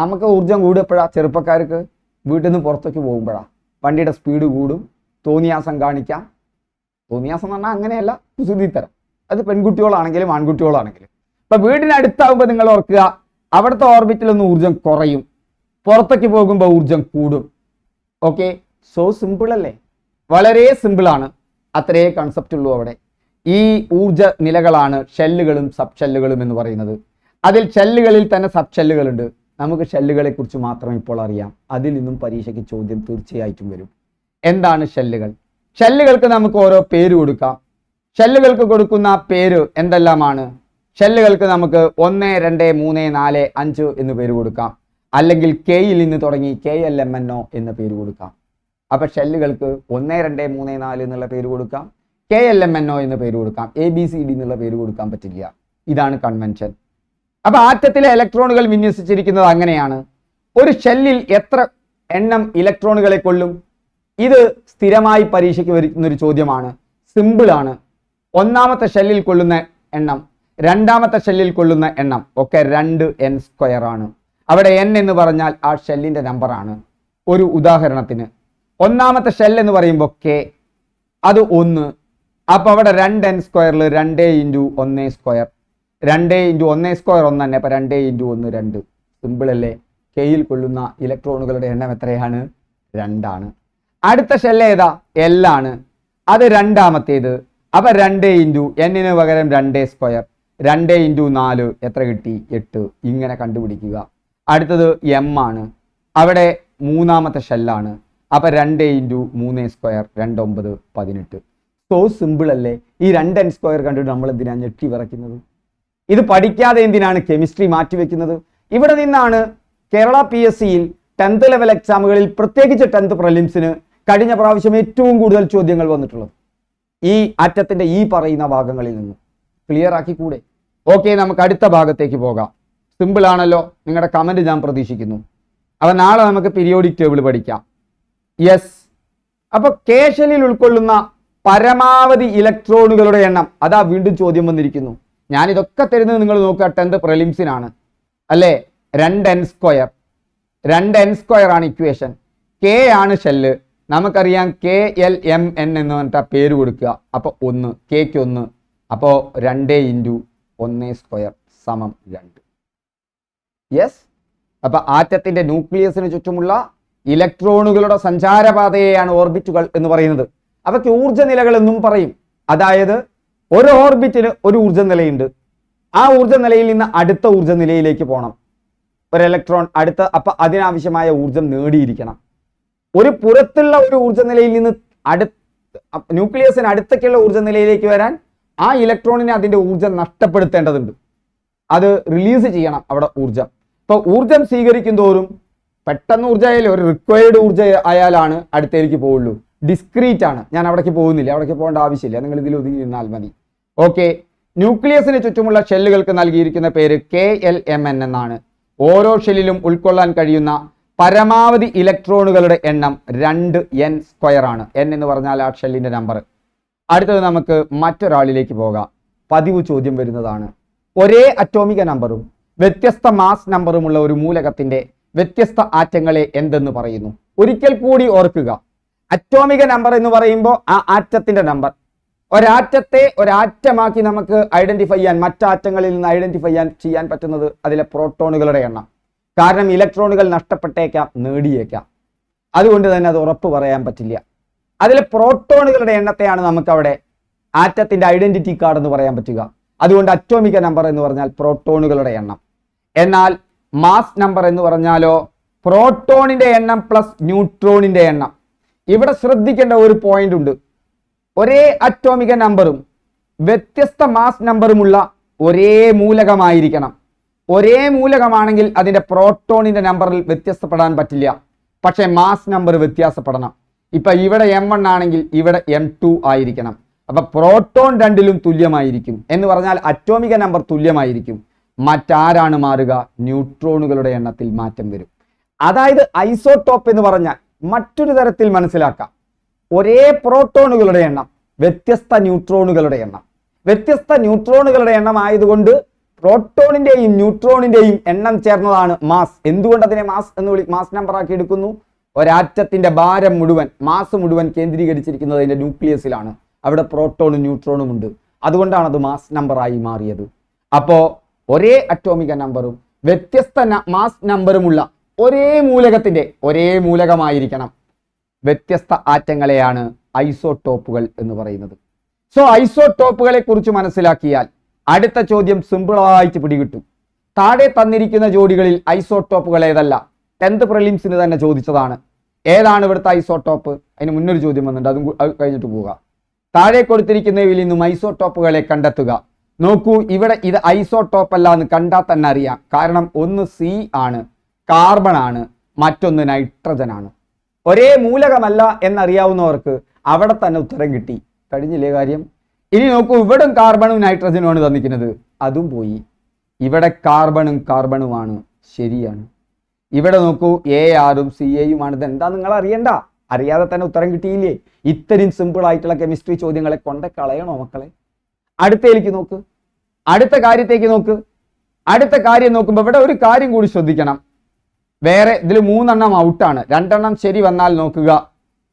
നമുക്ക് ഊർജ്ജം കൂടുമ്പോഴാ? ചെറുപ്പക്കാർക്ക് വീട്ടിൽ നിന്ന് പുറത്തേക്ക് പോകുമ്പോഴാ. വണ്ടിയുടെ സ്പീഡ് കൂടും, തോന്നിയാസം കാണിക്കാം. തോന്നിയാസം എന്ന് പറഞ്ഞാൽ അങ്ങനെയല്ല, കുസൃതിത്തരം. അത് പെൺകുട്ടികളാണെങ്കിലും ആൺകുട്ടികളാണെങ്കിലും. അപ്പൊ വീടിനടുത്താവുമ്പോൾ നിങ്ങൾ ഓർക്കുക, അവിടുത്തെ ഓർബിറ്റിലൊന്നും ഊർജ്ജം കുറയും, പുറത്തേക്ക് പോകുമ്പോൾ ഊർജ്ജം കൂടും. ഓക്കെ, സോ സിമ്പിൾ അല്ലേ? വളരെ സിമ്പിളാണ്. അത്രേ കൺസെപ്റ്റ് ഉള്ളൂ അവിടെ. ഈ ഊർജ്ജ നിലകളാണ് ഷെല്ലുകളും സബ് ഷെല്ലുകളും എന്ന് പറയുന്നത്. അതിൽ ഷെല്ലുകളിൽ തന്നെ സബ് ഷെല്ലുകളുണ്ട്. നമുക്ക് ഷെല്ലുകളെ കുറിച്ച് മാത്രം ഇപ്പോൾ അറിയാം. അതിൽ നിന്നും പരീക്ഷയ്ക്ക് ചോദ്യം തീർച്ചയായിട്ടും വരും. എന്താണ് ഷെല്ലുകൾ? ഷെല്ലുകൾക്ക് നമുക്ക് ഓരോ പേര് കൊടുക്കാം. ഷെല്ലുകൾക്ക് കൊടുക്കുന്ന പേര് എന്തെല്ലാമാണ്? ഷെല്ലുകൾക്ക് നമുക്ക് 1, 2, 3, 4, 5 എന്ന് പേര് കൊടുക്കാം. അല്ലെങ്കിൽ കെയിൽ നിന്ന് തുടങ്ങി KLMNO എന്ന പേര് കൊടുക്കാം. അപ്പൊ ഷെല്ലുകൾക്ക് 1, 2, 3, 4 എന്നുള്ള പേര് കൊടുക്കാം, KLMNO എന്ന പേര് കൊടുക്കാം. ABCD എന്നുള്ള പേര് കൊടുക്കാൻ പറ്റില്ല. ഇതാണ് കൺവെൻഷൻ. അപ്പൊ ആറ്റത്തിലെ ഇലക്ട്രോണുകൾ വിന്യസിച്ചിരിക്കുന്നത് അങ്ങനെയാണ്. ഒരു ഷെല്ലിൽ എത്ര എണ്ണം ഇലക്ട്രോണുകളെ കൊള്ളും? ഇത് സ്ഥിരമായി പരീക്ഷയ്ക്ക് വരുന്ന ഒരു ചോദ്യമാണ്. സിമ്പിൾ ആണ്. ഒന്നാമത്തെ ഷെല്ലിൽ കൊള്ളുന്ന എണ്ണം, രണ്ടാമത്തെ ഷെല്ലിൽ കൊള്ളുന്ന എണ്ണം ഒക്കെ 2n² ആണ്. അവിടെ n എന്ന് പറഞ്ഞാൽ ആ ഷെല്ലിന്റെ നമ്പറാണ്. ഒരു ഉദാഹരണത്തിന് ഒന്നാമത്തെ ഷെൽ എന്ന് പറയുമ്പോൾ K, അത് 1. അപ്പൊ അവിടെ 2n² 2 × 1². 2 × 1² 1 തന്നെ. അപ്പൊ 2 × 1 2. സിമ്പിൾ അല്ലേ? കെയിൽ കൊള്ളുന്ന ഇലക്ട്രോണുകളുടെ എണ്ണം എത്രയാണ്? 2 ആണ്. അടുത്ത ഷെൽ ഏതാ? L ആണ്. അത് രണ്ടാമത്തേത്. അപ്പൊ 2 × n പകരം 2². 2 × 4 എത്ര കിട്ടി? 8. ഇങ്ങനെ കണ്ടുപിടിക്കുക. അടുത്തത് M ആണ്. അവിടെ മൂന്നാമത്തെ ഷെല്ലാണ്. അപ്പൊ 2 ഇൻറ്റു 3 സ്ക്വയർ 2 9 18. സോ സിമ്പിൾ അല്ലേ? ഈ 2n സ്ക്വയർ കണ്ടിട്ട് നമ്മൾ എന്തിനാണ് ഞെട്ടി വിറയ്ക്കുന്നത്? ഇത് പഠിക്കാതെ എന്തിനാണ് കെമിസ്ട്രി മാറ്റിവെക്കുന്നത്? ഇവിടെ നിന്നാണ് കേരള PSCയിൽ 10th ലെവൽ എക്സാമുകളിൽ പ്രത്യേകിച്ച് 10th പ്രിലിംസിന് കഴിഞ്ഞ പ്രാവശ്യം ഏറ്റവും കൂടുതൽ ചോദ്യങ്ങൾ വന്നിട്ടുള്ളത് ഈ ആറ്റത്തിന്റെ ഈ പറയുന്ന ഭാഗങ്ങളിൽ നിന്ന്. ക്ലിയർ ആക്കി കൂടെ? ഓക്കെ, നമുക്ക് അടുത്ത ഭാഗത്തേക്ക് പോകാം. സിമ്പിൾ ആണല്ലോ? നിങ്ങളുടെ കമന്റ് ഞാൻ പ്രതീക്ഷിക്കുന്നു. അപ്പൊ നാളെ നമുക്ക് പീരിയോഡിക് ടേബിൾ പഠിക്കാം. യെസ്. അപ്പൊ കെ ഷെല്ലിൽ ഉൾക്കൊള്ളുന്ന പരമാവധി ഇലക്ട്രോണുകളുടെ എണ്ണം, അതാ വീണ്ടും ചോദ്യം വന്നിരിക്കുന്നു. ഞാൻ ഇതൊക്കെ തരുന്നത് നിങ്ങൾ നോക്കുക 10th പ്രിലിംസിനാണ് അല്ലേ? 2n സ്ക്വയർ, 2n സ്ക്വയർ ആണ് ഇക്വേഷൻ. കെ ആണ് ഷെല്ല്. നമുക്കറിയാം KLMN എന്ന് പറഞ്ഞിട്ട് പേര് കൊടുക്കുക. അപ്പൊ 1, കെക്ക് 1. അപ്പോ 2 ഇൻറ്റു 1 സ്ക്വയർ സമം 2. യെസ്. അപ്പൊ ആറ്റത്തിന്റെ ന്യൂക്ലിയസിന് ചുറ്റുമുള്ള ഇലക്ട്രോണുകളുടെ സഞ്ചാരപാതയെയാണ് ഓർബിറ്റുകൾ എന്ന് പറയുന്നത്. അവയ്ക്ക് ഊർജ്ജ നിലകൾ എന്നും പറയും. അതായത് ഒരു ഓർബിറ്റിന് ഒരു ഊർജ്ജ നിലയുണ്ട്. ആ ഊർജ്ജ നിലയിൽ നിന്ന് അടുത്ത ഊർജ്ജ നിലയിലേക്ക് പോകണം ഒരു ഇലക്ട്രോൺ അടുത്ത. അപ്പൊ അതിനാവശ്യമായ ഊർജ്ജം നേടിയിരിക്കണം. ഒരു പുറത്തുള്ള ഒരു ഊർജ്ജ നിലയിൽ നിന്ന് ന്യൂക്ലിയസിന് അടുത്തേക്കുള്ള ഊർജ്ജ നിലയിലേക്ക് വരാൻ ആ ഇലക്ട്രോണിനെ അതിന്റെ ഊർജ്ജം നഷ്ടപ്പെടുത്തേണ്ടതുണ്ട്. അത് റിലീസ് ചെയ്യണം അവിടെ ഊർജ്ജം. ഇപ്പൊ ഊർജ്ജം സ്വീകരിക്കും തോറും പെട്ടെന്ന് ഊർജ്ജം ആയാലും ഒരു റിക്വയർഡ് ഊർജ്ജം ആയാലാണ് അടുത്തേക്ക് പോവുള്ളൂ. ഡിസ്ക്രീറ്റ് ആണ്. ഞാൻ അവിടേക്ക് പോകുന്നില്ല, അവിടേക്ക് പോകേണ്ട ആവശ്യമില്ല. നിങ്ങൾ ഇതിൽ ഒതുങ്ങി നിന്നാൽ മതി. ഓക്കെ. ന്യൂക്ലിയസിന് ചുറ്റുമുള്ള ഷെല്ലുകൾക്ക് നൽകിയിരിക്കുന്ന പേര് KLMN എന്നാണ്. ഓരോ ഷെല്ലിലും ഉൾക്കൊള്ളാൻ കഴിയുന്ന പരമാവധി ഇലക്ട്രോണുകളുടെ എണ്ണം 2n സ്ക്വയർ ആണ്. n എന്ന് പറഞ്ഞാൽ ആ ഷെല്ലിന്റെ നമ്പർ. അടുത്തത് നമുക്ക് മറ്റൊരാളിലേക്ക് പോകാം. പതിവ് ചോദ്യം വരുന്നതാണ്. ഒരേ അറ്റോമിക നമ്പറും വ്യത്യസ്ത മാസ് നമ്പറുമുള്ള ഒരു മൂലകത്തിന്റെ വ്യത്യസ്ത ആറ്റങ്ങളെ എന്തെന്ന് പറയുന്നു? ഒരിക്കൽ കൂടി ഓർക്കുക. അറ്റോമിക നമ്പർ എന്ന് പറയുമ്പോൾ ആ ആറ്റത്തിന്റെ നമ്പർ. ഒരാറ്റത്തെ ഒരാറ്റമാക്കി നമുക്ക് ഐഡന്റിഫൈ ചെയ്യാൻ, മറ്റാറ്റങ്ങളിൽ നിന്ന് ഐഡന്റിഫൈ ചെയ്യാൻ പറ്റുന്നത് അതിലെ പ്രോട്ടോണുകളുടെ എണ്ണം. കാരണം ഇലക്ട്രോണുകൾ നഷ്ടപ്പെട്ടേക്കാം, നേടിയേക്കാം. അതുകൊണ്ട് തന്നെ അത് ഉറപ്പ് പറയാൻ പറ്റില്ല. അതിലെ പ്രോട്ടോണുകളുടെ എണ്ണത്തെയാണ് നമുക്ക് അവിടെ ആറ്റത്തിന്റെ ഐഡന്റിറ്റി കാർഡ് എന്ന് പറയാൻ പറ്റുക. അതുകൊണ്ട് അറ്റോമിക നമ്പർ എന്ന് പറഞ്ഞാൽ പ്രോട്ടോണുകളുടെ എണ്ണം. എന്നാൽ മാസ് നമ്പർ എന്ന് പറഞ്ഞാലോ പ്രോട്ടോണിന്റെ എണ്ണം പ്ലസ് ന്യൂട്രോണിന്റെ എണ്ണം. ഇവിടെ ശ്രദ്ധിക്കേണ്ട ഒരു പോയിന്റ് ഉണ്ട്. ഒരേ അറ്റോമിക നമ്പറും വ്യത്യസ്ത മാസ് നമ്പറുമുള്ള ഒരേ മൂലകമായിരിക്കണം. ഒരേ മൂലകമാണെങ്കിൽ അതിന്റെ പ്രോട്ടോണിന്റെ നമ്പറിൽ വ്യത്യസ്തപ്പെടാൻ പറ്റില്ല. പക്ഷെ മാസ് നമ്പർ വ്യത്യാസപ്പെടണം. ഇപ്പൊ ഇവിടെ M1 ആണെങ്കിൽ ഇവിടെ M2 ആയിരിക്കണം. അപ്പൊ പ്രോട്ടോൺ രണ്ടിലും തുല്യമായിരിക്കും എന്ന് പറഞ്ഞാൽ അറ്റോമിക നമ്പർ തുല്യമായിരിക്കും. മറ്റാരാണ് മാറുക? ന്യൂട്രോണുകളുടെ എണ്ണത്തിൽ മാറ്റം വരും. അതായത് ഐസോടോപ്പ് എന്ന് പറഞ്ഞാൽ മറ്റൊരു തരത്തിൽ മനസ്സിലാക്കാം. ഒരേ പ്രോട്ടോണുകളുടെ എണ്ണം, വ്യത്യസ്ത ന്യൂട്രോണുകളുടെ എണ്ണം. വ്യത്യസ്ത ന്യൂട്രോണുകളുടെ എണ്ണം ആയതുകൊണ്ട് പ്രോട്ടോണിന്റെയും ന്യൂട്രോണിന്റെയും എണ്ണം ചേർന്നതാണ് മാസ്. എന്തുകൊണ്ട് അതിനെ മാസ് എന്ന് മാസ് നമ്പർ ആക്കി എടുക്കുന്നു? ഒരാറ്റത്തിന്റെ ഭാരം മുഴുവൻ, മാസ് മുഴുവൻ കേന്ദ്രീകരിച്ചിരിക്കുന്നത് അതിന്റെ ന്യൂക്ലിയസിലാണ്. അവിടെ പ്രോട്ടോണും ന്യൂട്രോണും ഉണ്ട്. അതുകൊണ്ടാണ് അത് മാസ് നമ്പറായി മാറിയത്. അപ്പോ ഒരേ അറ്റോമിക നമ്പറും വ്യത്യസ്ത മാസ് നമ്പറുമുള്ള ഒരേ മൂലകത്തിന്റെ ഒരേ മൂലകമായിരിക്കണം. വ്യത്യസ്ത ആറ്റങ്ങളെയാണ് ഐസോടോപ്പുകൾ എന്ന് പറയുന്നത്. സോ ഐസോടോപ്പുകളെ കുറിച്ച് മനസ്സിലാക്കിയാൽ അടുത്ത ചോദ്യം സിമ്പിളായിട്ട് പിടികിട്ടും. താഴെ തന്നിരിക്കുന്ന ജോഡികളിൽ ഐസോടോപ്പുകൾ ഏതല്ല? 10th പ്രിലിംസിന് തന്നെ ചോദിച്ചതാണ്. ഏതാണ് ഇവിടുത്തെ ഐസോടോപ്പ്? അതിന് മുന്നൊരു ചോദ്യം വന്നിട്ടുണ്ട്, അത് കഴിഞ്ഞിട്ട് പോവുക. താഴെ കൊടുത്തിരിക്കുന്നവയിൽ നിന്നും ഐസോടോപ്പുകളെ കണ്ടെത്തുക. നോക്കൂ, ഇവിടെ ഇത് ഐസോടോപ്പ് അല്ല എന്ന് കണ്ടാൽ തന്നെ അറിയാം. കാരണം ഒന്ന് C ആണ്, കാർബൺ ആണ്, മറ്റൊന്ന് നൈട്രജൻ ആണ്. ഒരേ മൂലകമല്ല എന്നറിയാവുന്നവർക്ക് അവിടെ തന്നെ ഉത്തരം കിട്ടി. കഴിഞ്ഞില്ലേ കാര്യം? ഇനി നോക്കൂ, ഇവിടെ കാർബണും നൈട്രജനുമാണ് തന്നിരിക്കുന്നത്, അതും പോയി. ഇവിടെ കാർബണും കാർബണുമാണ്, ശരിയാണ്. ഇവിടെ നോക്കൂ, ARഉം CAയുമാണ്. ഇത് എന്താ നിങ്ങൾ അറിയണ്ട, അറിയാതെ തന്നെ ഉത്തരം കിട്ടിയില്ലേ? ഇത്രയും സിമ്പിൾ ആയിട്ടുള്ള കെമിസ്ട്രി ചോദ്യങ്ങളെ കൊണ്ട് കളയണോ മക്കളെ? അടുത്തേക്ക് നോക്ക്, അടുത്ത കാര്യത്തേക്ക് നോക്ക്. അടുത്ത കാര്യം നോക്കുമ്പോൾ ഇവിടെ ഒരു കാര്യം കൂടി ശ്രദ്ധിക്കണം. വേറെ ഇതിൽ 3 എണ്ണം ഔട്ടാണ്, 2 എണ്ണം ശരി വന്നാൽ നോക്കുക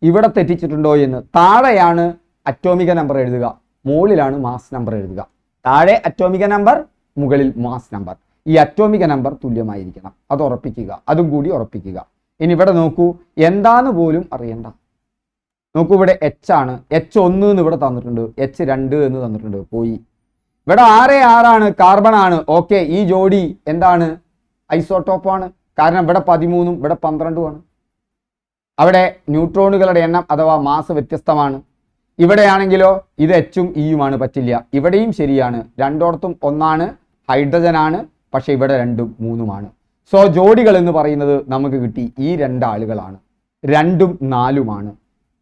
ഇവിടെ തെറ്റിച്ചിട്ടുണ്ടോ എന്ന്. താഴെയാണ് അറ്റോമിക നമ്പർ എഴുതുക, മുകളിലാണ് മാസ് നമ്പർ എഴുതുക. താഴെ അറ്റോമിക നമ്പർ, മുകളിൽ മാസ് നമ്പർ. ഈ അറ്റോമിക നമ്പർ തുല്യമായിരിക്കണം, അത് ഉറപ്പിക്കുക, അതും കൂടി ഉറപ്പിക്കുക. ഇനി ഇവിടെ നോക്കൂ, എന്താന്ന് പോലും അറിയണ്ട. നോക്കൂ, ഇവിടെ H ആണ്, H1 എന്ന് ഇവിടെ തന്നിട്ടുണ്ട്, H2 എന്ന് തന്നിട്ടുണ്ട്, പോയി. ഇവിടെ 6 ആണ്, കാർബൺ ആണ്. ഓക്കെ, ഈ ജോഡി എന്താണ്? ഐസോടോപ്പാണ്. കാരണം ഇവിടെ 13ഉം ഇവിടെ 12ഉം ആണ്. അവിടെ ന്യൂട്രോണുകളുടെ എണ്ണം അഥവാ മാസ് വ്യത്യസ്തമാണ്. ഇവിടെയാണെങ്കിലോ ഇത് എച്ചും ഇയുമാണ്, പറ്റില്ല. ഇവിടെയും ശരിയാണ്, രണ്ടോടത്തും ഒന്നാണ്, ഹൈഡ്രജൻ ആണ്, പക്ഷെ ഇവിടെ 2ഉം 3ഉമാണ്. സോ ജോഡികൾ എന്ന് പറയുന്നത് നമുക്ക് കിട്ടി ഈ 2 ആളുകളാണ്, 2ഉം 4ഉമാണ്.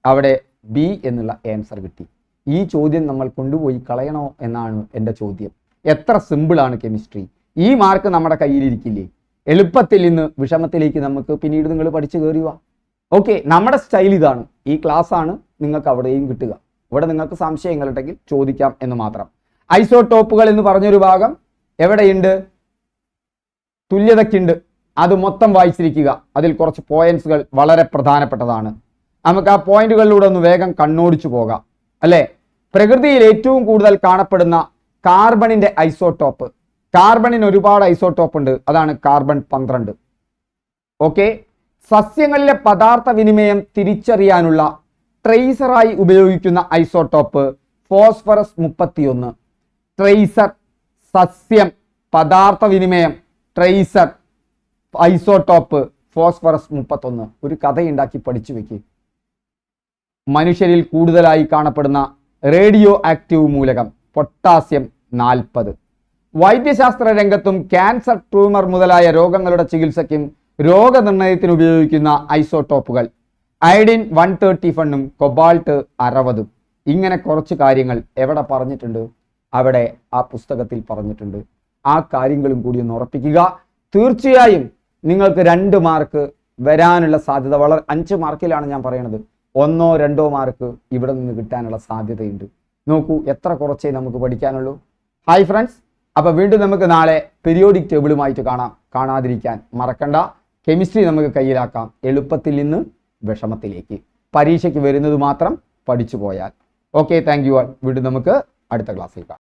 അവിടെ ബി എന്നുള്ള ആൻസർ കിട്ടി. ഈ ചോദ്യം നമ്മൾ കൊണ്ടുപോയി കളയണോ എന്നാണ് എൻ്റെ ചോദ്യം. എത്ര സിമ്പിളാണ് കെമിസ്ട്രി. ഈ മാർക്ക് നമ്മുടെ കയ്യിലിരിക്കില്ലേ? എളുപ്പത്തിൽ നിന്ന് വിഷമത്തിലേക്ക് നമുക്ക് പിന്നീട് നിങ്ങൾ പഠിച്ചു കയറുക. ഓക്കെ, നമ്മുടെ സ്റ്റൈൽ ഇതാണ്. ഈ ക്ലാസ് ആണ് നിങ്ങൾക്ക് അവിടെയും കിട്ടുക. ഇവിടെ നിങ്ങൾക്ക് സംശയങ്ങളുണ്ടെങ്കിൽ ചോദിക്കാം എന്ന് മാത്രം. ഐസോടോപ്പുകൾ എന്ന് പറഞ്ഞൊരു ഭാഗം എവിടെയുണ്ട്? തുല്യതയ്ക്കുണ്ട്. അത് മൊത്തം വായിച്ചിരിക്കുക. അതിൽ കുറച്ച് പോയിന്റ്സുകൾ വളരെ പ്രധാനപ്പെട്ടതാണ്. നമുക്ക് ആ പോയിന്റുകളിലൂടെ ഒന്ന് വേഗം കണ്ണോടിച്ചു പോകാം അല്ലേ. പ്രകൃതിയിൽ ഏറ്റവും കൂടുതൽ കാണപ്പെടുന്ന കാർബണിന്റെ ഐസോടോപ്പ്. കാർബണിന് ഒരുപാട് ഐസോടോപ്പ് ഉണ്ട്, അതാണ് കാർബൺ 12. ഓക്കെ, സസ്യങ്ങളിലെ പദാർത്ഥ വിനിമയം തിരിച്ചറിയാനുള്ള ട്രേസറായി ഉപയോഗിക്കുന്ന ഐസോടോപ്പ് ഫോസ്ഫറസ് 31. ട്രേസർ, സസ്യം, പദാർത്ഥ വിനിമയം, ട്രേസർ, ഐസോടോപ്പ് ഫോസ്ഫറസ് 31. ഒരു കഥയുണ്ടാക്കി പഠിച്ചു വെക്ക്. മനുഷ്യരിൽ കൂടുതലായി കാണപ്പെടുന്ന റേഡിയോ ആക്റ്റീവ് മൂലകം പൊട്ടാസ്യം 40. വൈദ്യശാസ്ത്ര രംഗത്തും ക്യാൻസർ, ട്യൂമർ മുതലായ രോഗങ്ങളുടെ ചികിത്സയ്ക്കും രോഗനിർണയത്തിന് ഉപയോഗിക്കുന്ന ഐസോടോപ്പുകൾ അയഡിൻ 131ഉം കൊബാൾട്ട് 60ഉം. ഇങ്ങനെ കുറച്ച് കാര്യങ്ങൾ എവിടെ പറഞ്ഞിട്ടുണ്ട്? അവിടെ ആ പുസ്തകത്തിൽ പറഞ്ഞിട്ടുണ്ട്. ആ കാര്യങ്ങളും കൂടി ഒന്ന് ഉറപ്പിക്കുക. തീർച്ചയായും നിങ്ങൾക്ക് 2 മാർക്ക് വരാനുള്ള സാധ്യത, വളരെ 5 മാർക്കിലാണ് ഞാൻ പറയുന്നത്, 1ഓ 2ഓ മാർക്ക് ഇവിടെ നിന്ന് കിട്ടാനുള്ള സാധ്യതയുണ്ട്. നോക്കൂ, എത്ര കുറച്ചേ നമുക്ക് പഠിക്കാനുള്ളൂ. ഹായ് ഫ്രണ്ട്സ്, അപ്പോൾ വീണ്ടും നമുക്ക് നാളെ പീരിയോഡിക് ടേബിളുമായിട്ട് കാണാം. കാണാതിരിക്കാൻ മറക്കണ്ട. കെമിസ്ട്രി നമുക്ക് കയ്യിലാക്കാം, എളുപ്പത്തിൽ നിന്ന് വിഷമത്തിലേക്ക്. പരീക്ഷയ്ക്ക് വരുന്നത് മാത്രം പഠിച്ചു പോയാൽ. Okay, thank you all. വീണ്ടും നമുക്ക് അടുത്ത ക്ലാസ്സിൽ കാണാം.